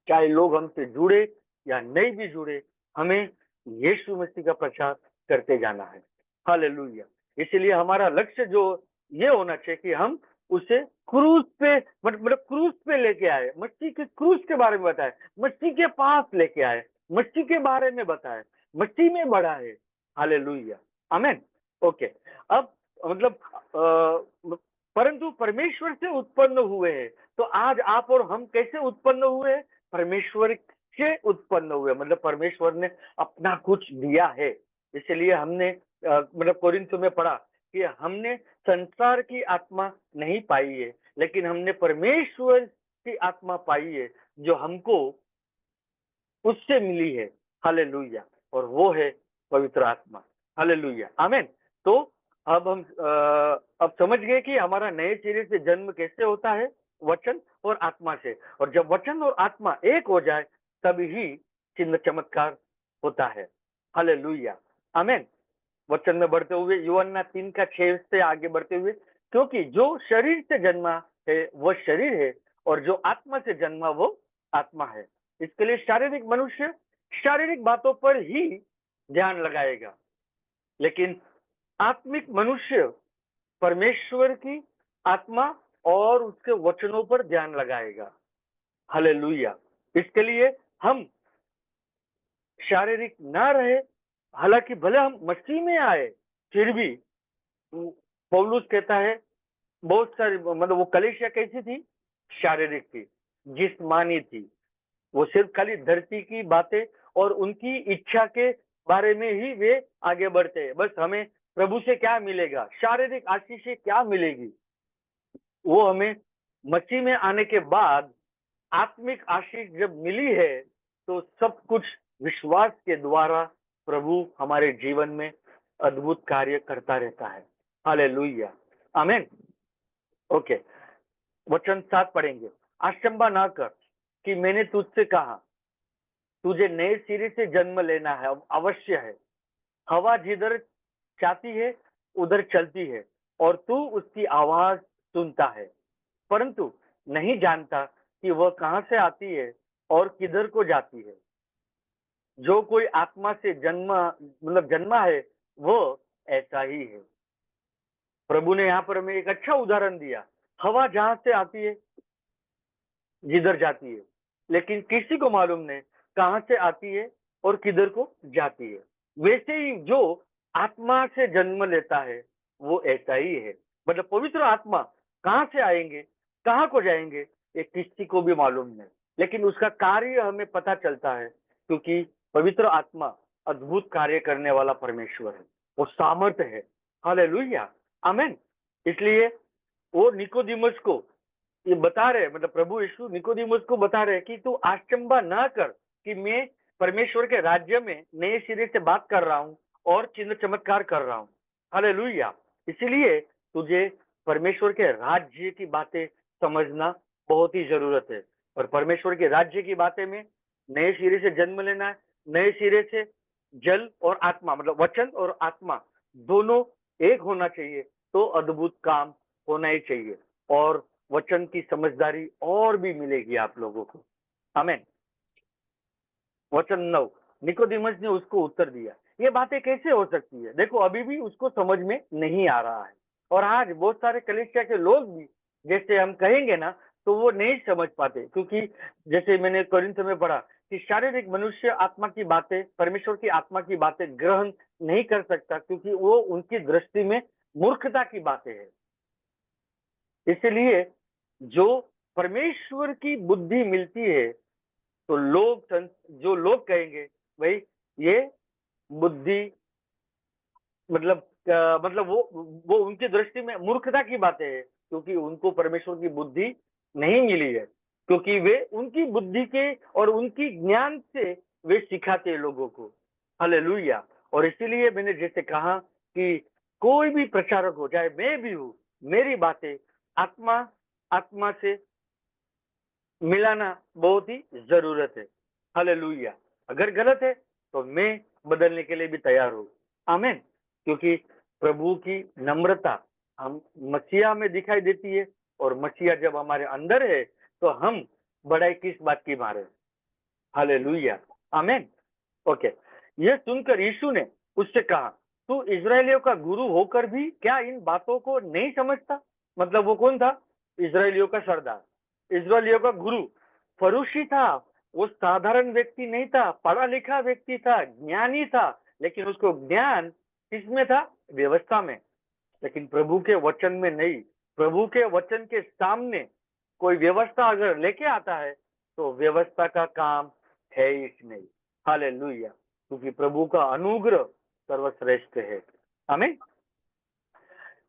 चाहे लोग हमसे जुड़े या नहीं भी जुड़े, हमें यीशु मसीह का प्रचार करते जाना है। हालेलुया। इसलिए हमारा लक्ष्य जो ये होना चाहिए कि हम उसे क्रूस पे, मतलब क्रूस पे लेके आए, मसीह के क्रूस के बारे में बताए, मसीह के पास लेके आए, मसीह के बारे में बताए, मसीह में बढ़ाए। हालेलुया, आमीन। ओके, अब मतलब परंतु परमेश्वर से उत्पन्न हुए हैं। तो आज आप और हम कैसे उत्पन्न हुए? परमेश्वर से उत्पन्न हुए, मतलब परमेश्वर ने अपना कुछ दिया है। इसलिए हमने मतलब कोरिन्थियों में पढ़ा कि हमने संसार की आत्मा नहीं पाई है, लेकिन हमने परमेश्वर की आत्मा पाई है, जो हमको उससे मिली है। हालेलुया। और वो है पवित्र आत्मा। हालेलुया, आमीन। तो अब हम अब समझ गए कि हमारा नए सिरे से जन्म कैसे होता है, वचन और आत्मा से। और जब वचन और आत्मा एक हो जाए, तभी चिन्ह चमत्कार होता है। हालेलुया, आमीन। वचन में बढ़ते हुए, यूहन्ना 3:6 से आगे बढ़ते हुए, क्योंकि जो शरीर से जन्मा है वह शरीर है, और जो आत्मा से जन्मा वो आत्मा है। इसके लिए शारीरिक मनुष्य शारीरिक बातों पर ही ध्यान लगाएगा, लेकिन आत्मिक मनुष्य परमेश्वर की आत्मा और उसके वचनों पर ध्यान लगाएगा। हालेलुया। इसके लिए हम शारीरिक ना रहे, हालांकि भले हम मसीह में आए, फिर भी पौलुस कहता है, बहुत सारी, मतलब वो कलीसिया कैसी थी? शारीरिक थी, जिस्मानी थी। वो सिर्फ खाली धरती की बातें और उनकी इच्छा के बारे में ही वे आगे बढ़ते हैं। बस हमें प्रभु से क्या मिलेगा, शारीरिक आशीष से क्या मिलेगी, वो हमें मसीह में आने के बाद आत्मिक आशीष जब मिली है, तो सब कुछ विश्वास के द्वारा प्रभु हमारे जीवन में अद्भुत कार्य करता रहता है। हालेलुया, आमीन। ओके, वचन 7 पढ़ेंगे। आशंबा ना कर कि मैंने तुझसे कहा, तुझे नए सिरे से जन्म लेना है, अवश्य है। हवा जिधर चाहती है उधर चलती है, और तू उसकी आवाज सुनता है, परंतु नहीं जानता कि वह कहां से आती है और किधर को जाती है। जो कोई आत्मा से जन्मा है, वो ऐसा ही है। प्रभु ने यहाँ पर हमें एक अच्छा उदाहरण दिया। हवा जहां से आती है, जिधर जाती है, लेकिन किसी को मालूम नहीं कहां से आती है और किधर को जाती है। वैसे ही जो आत्मा से जन्म लेता है, वो ऐसा ही है। मतलब पवित्र आत्मा कहां से आएंगे, कहां को जाएंगे, ये किसी को भी मालूम नहीं, लेकिन उसका कार्य हमें पता चलता है, क्योंकि पवित्र आत्मा अद्भुत कार्य करने वाला परमेश्वर है, वो सामर्थ्य है। हालेलुया, आमीन। इसलिए वो निकोदेमुस को ये बता रहे, मतलब प्रभु यीशु निकोदेमुस को बता रहे कि तू आश्चंबा ना कर कि मैं परमेश्वर के राज्य में नए सिरे से बात कर रहा हूं, और चिन्ह चमत्कार कर रहा हूँ। हालेलुया। इसीलिए तुझे परमेश्वर के राज्य की बातें समझना बहुत ही जरूरत है। और परमेश्वर के राज्य की बातें में नए सिरे से जन्म लेना है, नए सिरे से जल और आत्मा मतलब वचन और आत्मा दोनों एक होना चाहिए, तो अद्भुत काम होना ही चाहिए और वचन की समझदारी और भी मिलेगी आप लोगों को। आमीन। वचन 9, निकोदेमस ने उसको उत्तर दिया, ये बातें कैसे हो सकती है? देखो अभी भी उसको समझ में नहीं आ रहा है। और आज बहुत सारे कलीसिया के लोग भी जैसे हम कहेंगे ना तो वो नहीं समझ पाते, क्योंकि जैसे मैंने कोरिन्थ में पढ़ा कि शारीरिक मनुष्य आत्मा की बातें, परमेश्वर की आत्मा की बातें ग्रहण नहीं कर सकता, क्योंकि वो उनकी दृष्टि में मूर्खता की बातें हैं। इसलिए जो परमेश्वर की बुद्धि मिलती है तो जो लोग कहेंगे भाई ये बुद्धि मतलब मतलब वो उनकी दृष्टि में मूर्खता की बातें है, क्योंकि उनको परमेश्वर की बुद्धि नहीं मिली है, क्योंकि वे उनकी बुद्धि के और उनकी ज्ञान से वे सिखाते हैं लोगों को। हालेलुया। और इसीलिए मैंने जैसे कहा कि कोई भी प्रचारक हो, चाहे मैं भी हूँ, मेरी बातें आत्मा आत्मा से मिलाना बहुत ही जरूरत है। हालेलुया। अगर गलत है तो मैं बदलने के लिए भी तैयार हूँ। आमीन। क्योंकि प्रभु की नम्रता हम मसीहा में दिखाई देती है, और मसीहा जब हमारे अंदर है तो हम बड़ाई किस बात की मारे। हालेलुया। आमीन। ओके। यह सुनकर यीशु ने उससे कहा, तू इजरायलियों का गुरु होकर भी क्या इन बातों को नहीं समझता? मतलब वो कौन था? इजरायलियों का सरदार, इजरायलियों का गुरु, फरूशी था। वो साधारण व्यक्ति नहीं था, पढ़ा लिखा व्यक्ति था, ज्ञानी था, लेकिन उसको ज्ञान किसमें था? व्यवस्था में। लेकिन प्रभु के वचन में नहीं। प्रभु के वचन के सामने कोई व्यवस्था अगर लेके आता है तो व्यवस्था का काम है ही नहीं। हालेलुया। क्योंकि प्रभु का अनुग्रह सर्वश्रेष्ठ है। आमीन।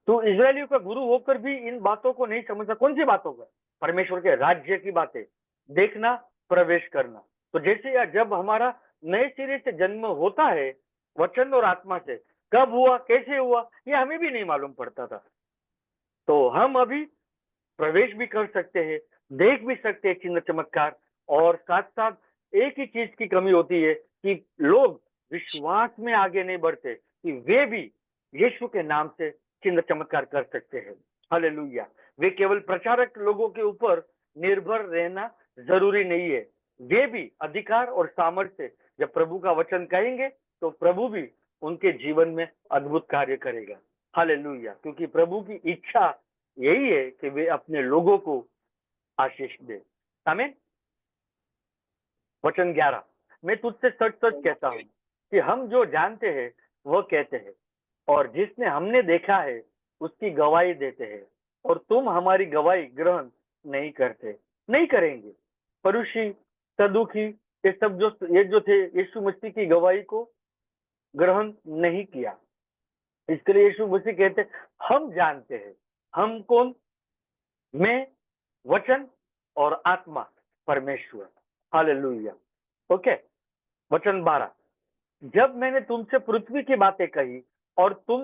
तो इजरायलियों का गुरु होकर भी इन बातों को नहीं समझता। कौन सी बातों का? परमेश्वर के राज्य की बातें, देखना, प्रवेश करना। तो जैसे जब हमारा नए सिरे से जन्म होता है वचन और आत्मा से, कब हुआ, कैसे हुआ, ये हमें भी नहीं मालूम पड़ता था। तो हम अभी प्रवेश भी कर सकते हैं, देख भी सकते हैं चिन्ह चमत्कार। और साथ साथ एक ही चीज की कमी होती है कि लोग विश्वास में आगे नहीं बढ़ते कि वे भी यीशु के नाम से चिन्ह चमत्कार कर सकते हैं। हालेलुया। वे केवल प्रचारक लोगों के ऊपर निर्भर रहना जरूरी नहीं है। वे भी अधिकार और सामर्थ्य से जब प्रभु का वचन कहेंगे तो प्रभु भी उनके जीवन में अद्भुत कार्य करेगा। हालेलुया। क्योंकि प्रभु की इच्छा यही है कि वे अपने लोगों को आशीष दे। आमीन। वचन 11, मैं तुझसे सच सच कहता हूँ कि हम जो जानते हैं वह कहते हैं, और जिसने हमने देखा है उसकी गवाही देते हैं, और तुम हमारी गवाही ग्रहण नहीं करते, नहीं करेंगे। परुषी, सदुखी, ये जो थे यीशु मसीह की गवाही को ग्रहण नहीं किया। इसके लिए यीशु मसीह कहते हम जानते हैं। हम कौन? मैं, वचन और आत्मा, परमेश्वर। हालेलुया। ओके। वचन 12, जब मैंने तुमसे पृथ्वी की बातें कही और तुम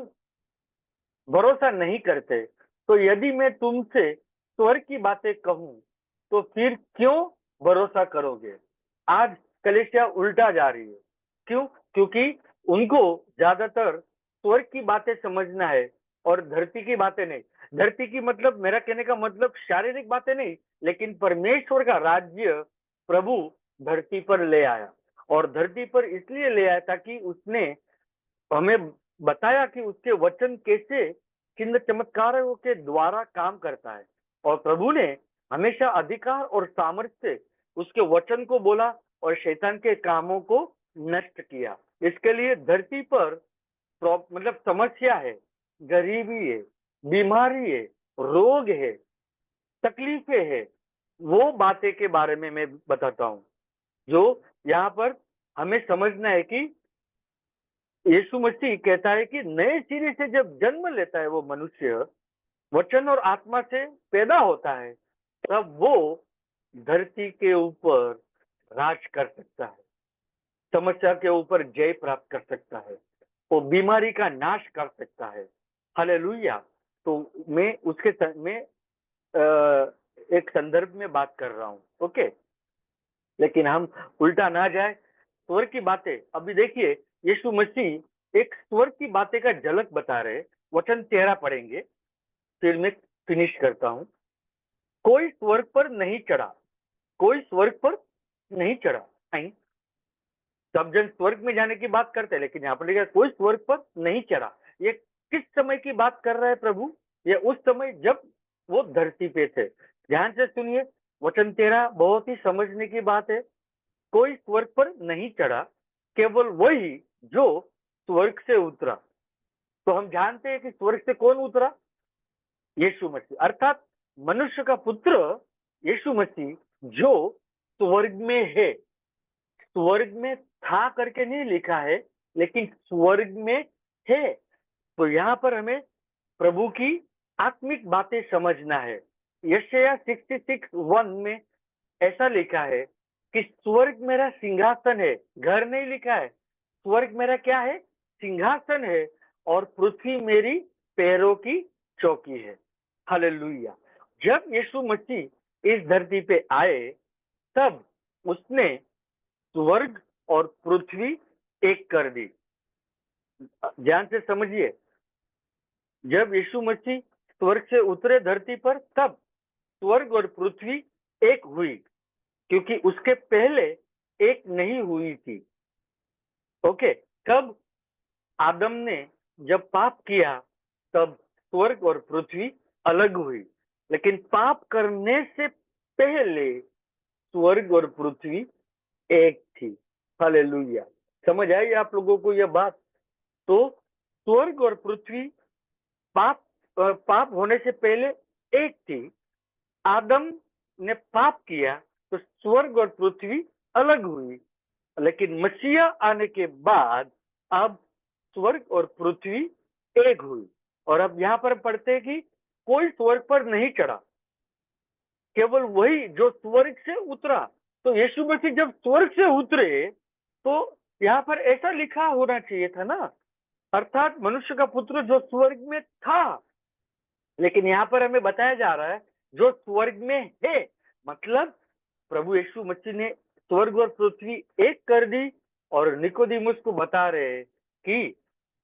भरोसा नहीं करते, तो यदि मैं तुमसे स्वर्ग की बातें कहूं तो फिर क्यों भरोसा करोगे? आज कलीसिया उल्टा जा रही है। क्यों? क्योंकि उनको ज्यादातर स्वर्ग की बातें समझना है और धरती की बातें नहीं। धरती की मतलब, मेरा कहने का मतलब शारीरिक बातें नहीं, लेकिन परमेश्वर का राज्य प्रभु धरती पर ले आया। और धरती पर इसलिए ले आया ताकि उसने हमें बताया कि उसके वचन कैसे चिन्ह चमत्कारों के द्वारा काम करता है। और प्रभु ने हमेशा अधिकार और सामर्थ्य से उसके वचन को बोला और शैतान के कामों को नष्ट किया। इसके लिए धरती पर मतलब समस्या है, गरीबी है, बीमारी है, रोग है, तकलीफें है, वो बातें के बारे में मैं बताता हूँ जो यहाँ पर हमें समझना है कि यीशु मसीह कहता है कि नए सिरे से जब जन्म लेता है वो मनुष्य, वचन और आत्मा से पैदा होता है, तब वो धरती के ऊपर राज कर सकता है, समस्या के ऊपर जय प्राप्त कर सकता है। वो बीमारी का नाश कर सकता है। हालेलुया। तो मैं मैं एक संदर्भ में बात कर रहा हूँ, ओके। लेकिन हम उल्टा ना जाए, स्वर्ग की बातें अभी देखिए, यीशु मसीह एक स्वर्ग की बातें का झलक बता रहे। वचन 13 पढ़ेंगे, फिर मैं फिनिश करता हूँ। कोई स्वर्ग पर नहीं चढ़ा, कोई स्वर्ग पर नहीं चढ़ा। नहीं, सब जन स्वर्ग में जाने की बात करते हैं, लेकिन यहाँ पर लिखा कोई स्वर्ग पर नहीं चढ़ा। ये किस समय की बात कर रहा है प्रभु? ये उस समय जब वो धरती पे थे। ध्यान से सुनिए, वचन 13 बहुत ही समझने की बात है। कोई स्वर्ग पर नहीं चढ़ा, केवल वही जो स्वर्ग से उतरा। तो हम जानते हैं कि स्वर्ग से कौन उतरा? यीशु मसीह, अर्थात मनुष्य का पुत्र यीशु मसीह, जो स्वर्ग में है। स्वर्ग में था करके नहीं लिखा है, लेकिन स्वर्ग में है। तो यहाँ पर हमें प्रभु की आत्मिक बातें समझना है। यशायाह 66:1 में ऐसा लिखा है कि स्वर्ग मेरा सिंहासन है। घर नहीं लिखा है, स्वर्ग मेरा क्या है? सिंहासन है, और पृथ्वी मेरी पैरों की चौकी है। हालेलुया। जब यीशु मसीह इस धरती पे आए, तब उसने स्वर्ग और पृथ्वी एक कर दी। ध्यान से समझिए, जब यीशु मसीह स्वर्ग से उतरे धरती पर, तब स्वर्ग और पृथ्वी एक हुई, क्योंकि उसके पहले एक नहीं हुई थी। ओके। कब आदम ने जब पाप किया, तब स्वर्ग और पृथ्वी अलग हुई, लेकिन पाप करने से पहले स्वर्ग और पृथ्वी एक थी। हालेलुया। समझ आई आप लोगों को यह बात? तो स्वर्ग और पृथ्वी पाप होने से पहले एक थी। आदम ने पाप किया तो स्वर्ग और पृथ्वी अलग हुई, लेकिन मसीहा आने के बाद अब स्वर्ग और पृथ्वी एक हुई। और अब यहाँ पर पढ़ते हैं कि कोई स्वर्ग पर नहीं चढ़ा, केवल वही जो स्वर्ग से उतरा। तो यीशु मसीह जब स्वर्ग से उतरे, तो यहाँ पर ऐसा लिखा होना चाहिए था ना, अर्थात मनुष्य का पुत्र जो स्वर्ग में था। लेकिन यहाँ पर हमें बताया जा रहा है जो स्वर्ग में है, मतलब प्रभु यीशु मसीह ने स्वर्ग और पृथ्वी एक कर दी। और निकोदेमुस को बता रहे कि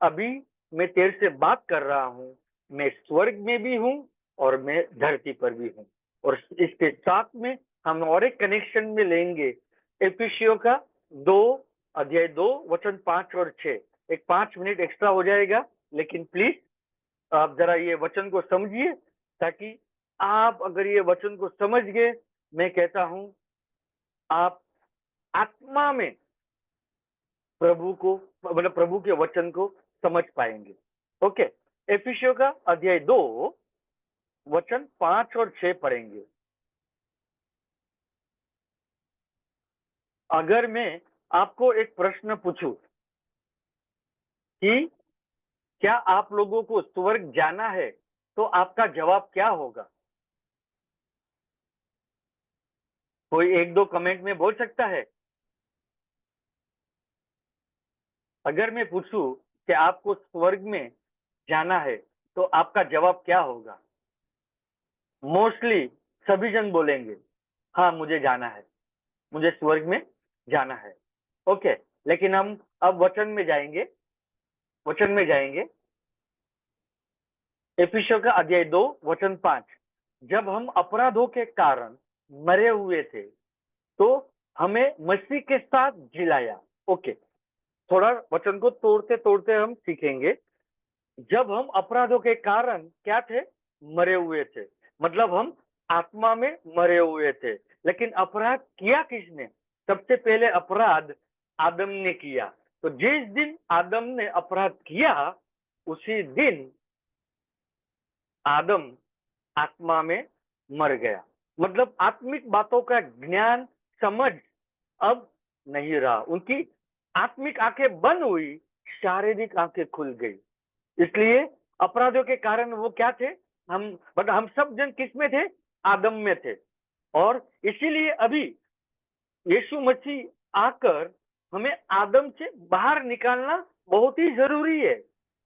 अभी मैं तेरे से बात कर रहा हूँ, मैं स्वर्ग में भी हूँ और मैं धरती पर भी हूँ। और इसके साथ में हम और एक कनेक्शन में लेंगे, एफिसियों का 2 वचन 5 और 6। एक 5 मिनट एक्स्ट्रा हो जाएगा, लेकिन प्लीज आप जरा ये वचन को समझिए, ताकि आप अगर ये वचन को समझ गए, मैं कहता हूं आप आत्मा में प्रभु को, मतलब प्रभु के वचन को समझ पाएंगे। ओके। एफिसियों का 2 वचन 5 और 6 पढ़ेंगे। अगर मैं आपको एक प्रश्न पूछूं कि क्या आप लोगों को स्वर्ग जाना है, तो आपका जवाब क्या होगा? कोई एक दो कमेंट में बोल सकता है? अगर मैं पूछूं कि आपको स्वर्ग में जाना है, तो आपका जवाब क्या होगा? मोस्टली सभी जन बोलेंगे, हाँ मुझे जाना है, मुझे स्वर्ग में जाना है। ओके। लेकिन हम अब वचन में जाएंगे, वचन में जाएंगे। एफिसियों का 2 वचन 5। जब हम अपराधों के कारण मरे हुए थे, तो हमें मसीह के साथ जिलाया। ओके। थोड़ा वचन को तोड़ते तोड़ते हम सीखेंगे। जब हम अपराधों के कारण क्या थे? मरे हुए थे, मतलब हम आत्मा में मरे हुए थे। लेकिन अपराध किया किसने? सबसे पहले अपराध आदम ने किया। तो जिस दिन आदम ने अपराध किया, उसी दिन आदम आत्मा में मर गया। मतलब आत्मिक बातों का ज्ञान, समझ अब नहीं रहा। उनकी आत्मिक आंखें बंद हुई, शारीरिक आंखें खुल गई। इसलिए अपराधों के कारण वो क्या थे? हम सब जन किस में थे? आदम में थे। और इसीलिए अभी यीशु मसीह आकर हमें आदम से बाहर निकालना बहुत ही जरूरी है।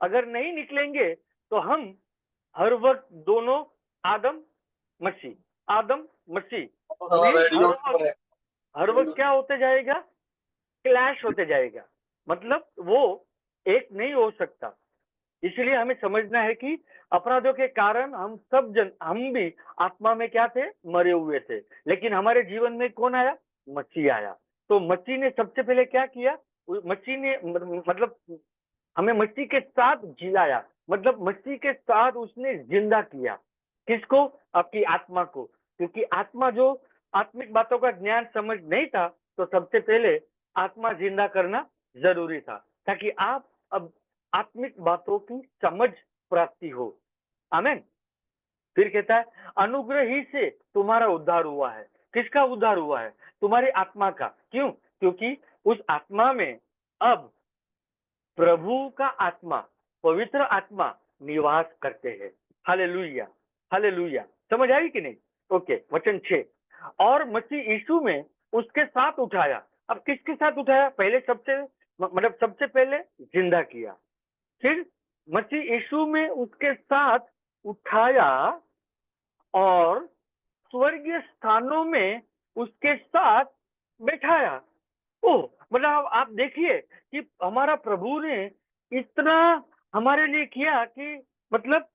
अगर नहीं निकलेंगे तो हम हर वक्त दोनों आदम आदम मसीह में हर वक्त क्या होते जाएगा, क्लैश होते जाएगा। मतलब वो एक नहीं हो सकता। इसलिए हमें समझना है कि अपराधों के कारण हम भी आत्मा में क्या थे, मरे हुए थे। लेकिन हमारे जीवन में कौन आया, मसीह आया। तो मसीह ने सबसे पहले क्या किया, मसीह ने मतलब हमें मसीह के साथ जिलाया, मतलब मसीह के साथ उसने जिंदा किया। किसको, आपकी आत्मा को। क्योंकि आत्मा जो आत्मिक बातों का ज्ञान समझ नहीं था, तो सबसे पहले आत्मा जिंदा करना जरूरी था, ताकि आप अब आत्मिक बातों की समझ प्राप्ति हो। आमेन। फिर कहता है, अनुग्रह ही से तुम्हारा उद्धार हुआ है। किसका उद्धार हुआ है, तुम्हारी आत्मा का। क्यों, क्योंकि उस आत्मा में अब प्रभु का आत्मा, पवित्र आत्मा निवास करते हैं। Hallelujah, hallelujah. समझ आई कि नहीं? ओके, वचन 6, और मसीह यीशु में उसके साथ उठाया। अब किसके साथ उठाया, पहले सबसे पहले जिंदा किया, फिर मसीह यीशु में उसके साथ उठाया और स्वर्गीय स्थानों में उसके साथ बैठाया। ओह, मतलब आप देखिए कि हमारा प्रभु ने इतना हमारे लिए किया कि मतलब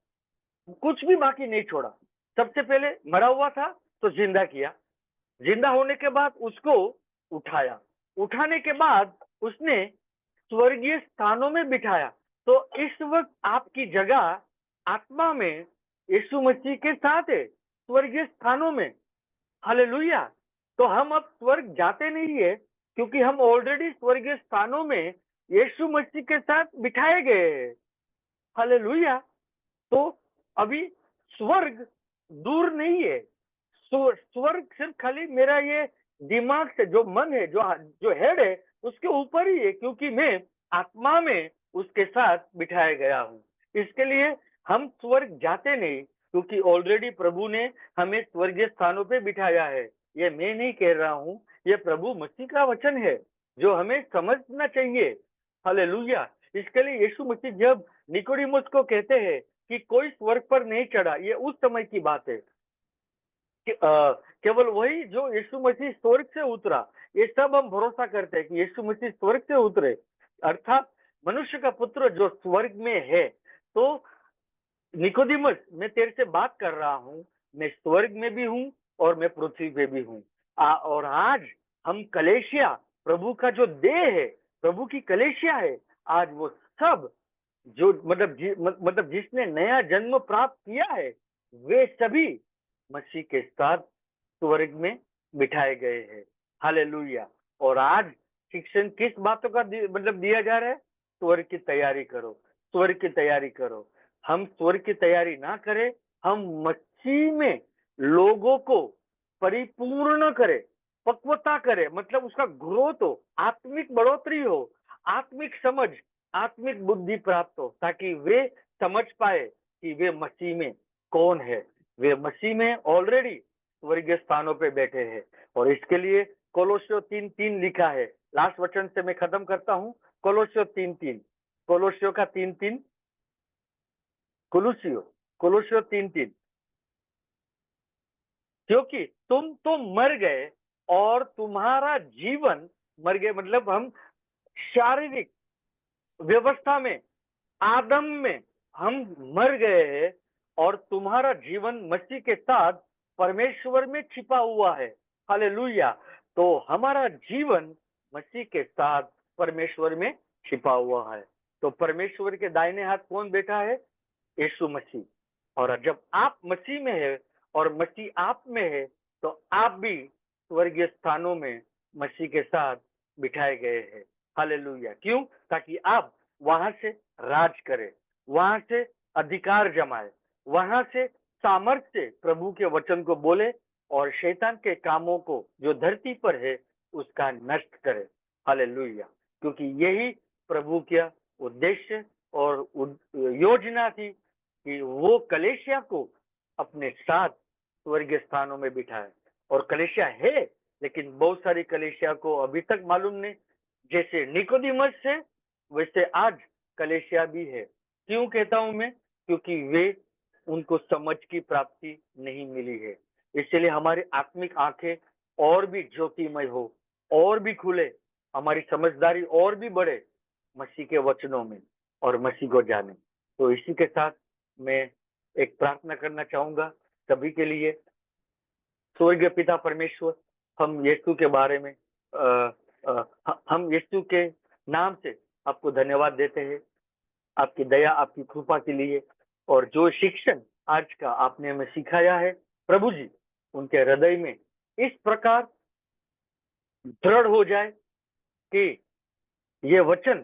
कुछ भी बाकी नहीं छोड़ा। सबसे पहले मरा हुआ था तो जिंदा किया, जिंदा होने के बाद उसको उठाया, उठाने के बाद उसने स्वर्गीय स्थानों में बिठाया। तो इस वक्त आपकी जगह आत्मा में यीशु मसीह के साथ है, स्वर्गीय स्थानों में। हालेलुया। तो हम अब स्वर्ग जाते नहीं है, क्योंकि हम ऑलरेडी स्वर्गीय स्थानों में यीशु मसीह के साथ बिठाए गए हैं। हालेलुया। तो अभी स्वर्ग दूर नहीं है। स्वर्ग सिर्फ खाली मेरा ये दिमाग से, जो मन है, जो हेड है, उसके ऊपर ही है, क्योंकि मैं आत्मा में उसके साथ बिठाया गया हूँ। इसके लिए हम स्वर्ग जाते नहीं, क्योंकि ऑलरेडी प्रभु ने हमें स्वर्गीय स्थानों पे बिठाया है। ये मैं नहीं कह रहा हूँ, ये प्रभु मसीह का वचन है, जो हमें समझना चाहिए। हालेलुया। इसके लिए यीशु मसीह जब निकोडिमुस को कहते हैं कि कोई स्वर्ग पर नहीं चढ़ा, ये उस समय की बात है कि केवल वही जो यीशु मसीह स्वर्ग से उतरा, ये सब हम भरोसा करते हैं कि यीशु मसीह स्वर्ग से उतरे, अर्थात मनुष्य का पुत्र जो स्वर्ग में है। तो निकोदिमस, मैं तेरे से बात कर रहा हूँ, मैं स्वर्ग में भी हूँ और मैं पृथ्वी पे भी हूँ। और आज हम कलेशिया, प्रभु का जो देह है, प्रभु की कलेशिया है, आज वो सब जो मतलब जिसने नया जन्म प्राप्त किया है, वे सभी मसीह के साथ स्वर्ग में बिठाए गए हैं। हालेलुया। और आज शिक्षण किस बातों का मतलब दिया जा रहा है, स्वर्ग की तैयारी करो, स्वर्ग की तैयारी करो। हम स्वर्ग की तैयारी ना करें, हम मसीह में लोगों को परिपूर्ण करें, पक्वता करे, मतलब उसका ग्रोथ हो, आत्मिक बढ़ोतरी हो, आत्मिक समझ, आत्मिक बुद्धि प्राप्त हो, ताकि वे समझ पाए कि वे मसीह में कौन है। वे मसीह में ऑलरेडी स्वर्गीय स्थानों पे बैठे हैं। और इसके लिए कोलोसियो 3:3 लिखा है। लास्ट वचन से मैं खत्म करता हूँ। कोलोसियो 3:3, कोलोसियो का 3:3, कोलोसियो 3:3, क्योंकि तुम तो मर गए और तुम्हारा जीवन, मर गए मतलब हम शारीरिक व्यवस्था में, आदम में हम मर गए हैं, और तुम्हारा जीवन मसीह के साथ परमेश्वर में छिपा हुआ है। हालेलुया। तो हमारा जीवन मसीह के साथ परमेश्वर में छिपा हुआ है। तो परमेश्वर के दाहिने हाथ कौन बैठा है, यीशु मसीह। और जब आप मसीह में है और मसीह आप में है, तो आप भी स्वर्गीय स्थानों में मसीह के साथ बिठाए गए हैं। हालेलुया। क्यों, ताकि आप वहां से राज करें, वहां से अधिकार जमाए, वहां से सामर्थ्य से प्रभु के वचन को बोले और शैतान के कामों को जो धरती पर है उसका नष्ट करे। हालेलुया। क्योंकि यही प्रभु का उद्देश्य और योजना थी कि वो कलेशिया को अपने साथ स्वर्गीय स्थानों में बिठाए। और कलेशिया है, लेकिन बहुत सारी कलेशिया को अभी तक मालूम नहीं। जैसे निकोदिमस से वैसे आज कलेशिया भी है। क्यों कहता हूं मैं? क्योंकि वे उनको समझ की प्राप्ति नहीं मिली है। इसलिए हमारी आत्मिक आंखें और भी ज्योतिमय हो, और भी खुले, हमारी समझदारी और भी बढ़े मसीह के वचनों में और मसीह को जाने। तो इसी के साथ मैं एक प्रार्थना करना चाहूंगा सभी के लिए। स्वर्गीय पिता परमेश्वर, हम यीशु के बारे में हम यीशु के नाम से आपको धन्यवाद देते हैं, आपकी दया, आपकी कृपा के लिए। और जो शिक्षण आज का आपने हमें सिखाया है प्रभु जी, उनके हृदय में इस प्रकार दृढ़ हो जाए कि ये वचन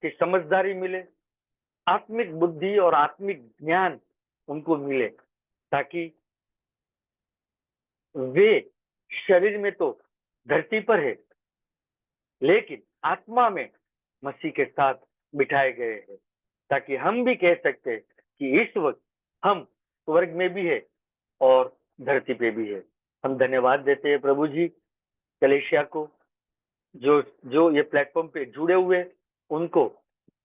की समझदारी मिले, आत्मिक बुद्धि और आत्मिक ज्ञान उनको मिले, ताकि वे शरीर में तो धरती पर है, लेकिन आत्मा में मसीह के साथ बिठाए गए हैं, ताकि हम भी कह सकते हैं कि इस वक्त हम स्वर्ग में भी है और धरती पे भी है। हम धन्यवाद देते हैं प्रभु जी कलेशिया को, जो जो ये प्लेटफॉर्म पे जुड़े हुए, उनको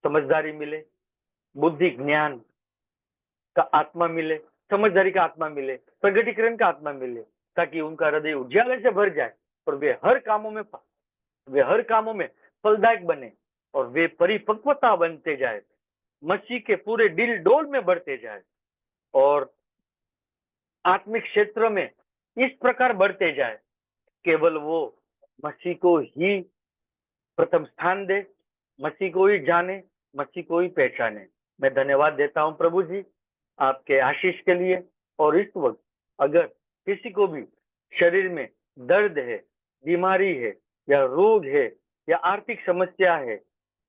समझदारी मिले, बुद्धि ज्ञान का आत्मा मिले, समझदारी का आत्मा मिले, प्रगटीकरण का आत्मा मिले, ताकि उनका हृदय उजाले से भर जाए और वे हर कामों में फलदायक बने और वे परिपक्वता बनते जाए, मसीह के पूरे दिल डोल में बढ़ते जाए और आत्मिक क्षेत्र में इस प्रकार बढ़ते जाए, केवल वो मसीह को ही प्रथम स्थान दे, मसीह को ही जाने, मसीह को ही पहचाने। मैं धन्यवाद देता हूं प्रभु जी आपके आशीष के लिए। और इस वक्त अगर किसी को भी शरीर में दर्द है, बीमारी है, या रोग है, या आर्थिक समस्या है,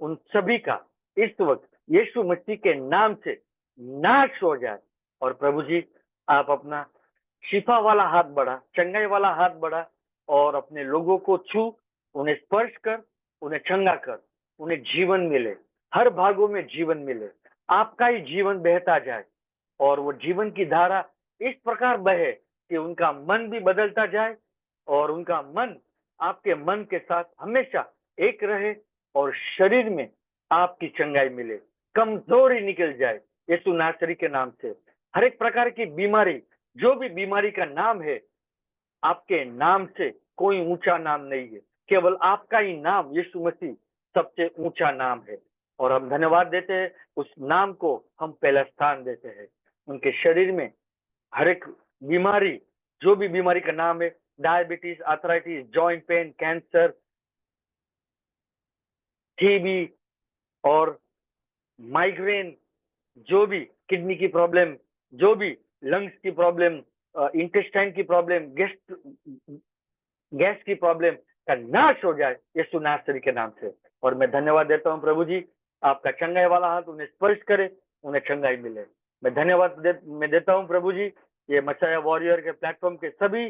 उन सभी का इस वक्त यीशु मसीह के नाम से नाश हो जाए। और प्रभु जी आप अपना शिफा वाला हाथ बढ़ा, चंगाई वाला हाथ बढ़ा, और अपने लोगों को छू, उन्हें स्पर्श कर, उन्हें चंगा कर, उन्हें जीवन मिले, हर भागों में जीवन मिले, आपका ही जीवन बहता जाए और वो जीवन की धारा इस प्रकार बहे कि उनका मन भी बदलता जाए और उनका मन आपके मन के साथ हमेशा एक रहे और शरीर में आपकी चंगाई मिले, कमजोरी निकल जाए यीशु नासरी के नाम से। हर एक प्रकार की बीमारी, जो भी बीमारी का नाम है, आपके नाम से कोई ऊंचा नाम नहीं है, केवल आपका ही नाम यीशु मसीह सबसे ऊंचा नाम है। और हम धन्यवाद देते हैं, उस नाम को हम पहला स्थान देते हैं। उनके शरीर में हर एक बीमारी, जो भी बीमारी का नाम है, diabetes, arthritis, joint pain, cancer, TB और माइग्रेन, जो भी किडनी की प्रॉब्लम, जो भी लंग्स की प्रॉब्लम, इंटेस्टाइन की प्रॉब्लम, गैस की प्रॉब्लम का नाश हो जाए यीशु नासरी के नाम से। और मैं धन्यवाद देता हूं प्रभु जी, आपका चंगाई वाला हाथ उन्हें स्पर्श करे, उन्हें चंगाई मिले। मैं धन्यवाद मैं देता हूं प्रभु जी ये मसाया वॉरियर के प्लेटफॉर्म के सभी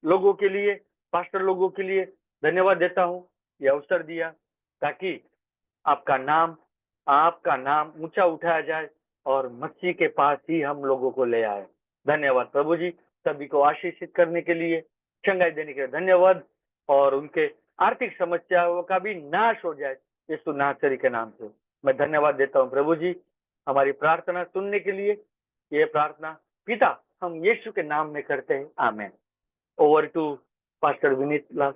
लोगों के लिए, पास्टर लोगों के लिए धन्यवाद देता हूं, ये अवसर दिया ताकि आपका नाम ऊंचा उठाया जाए और मसीह के पास ही हम लोगों को ले आए। धन्यवाद प्रभु जी, सभी को आशीषित करने के लिए, चंगाई देने के लिए धन्यवाद, और उनके आर्थिक समस्याओं का भी नाश हो जाए यीशु नासरी के नाम से। मैं धन्यवाद देता हूँ प्रभु जी हमारी प्रार्थना सुनने के लिए। ये प्रार्थना पिता हम यीशु के नाम में करते हैं, amen. Over to pastor Vineet Lal.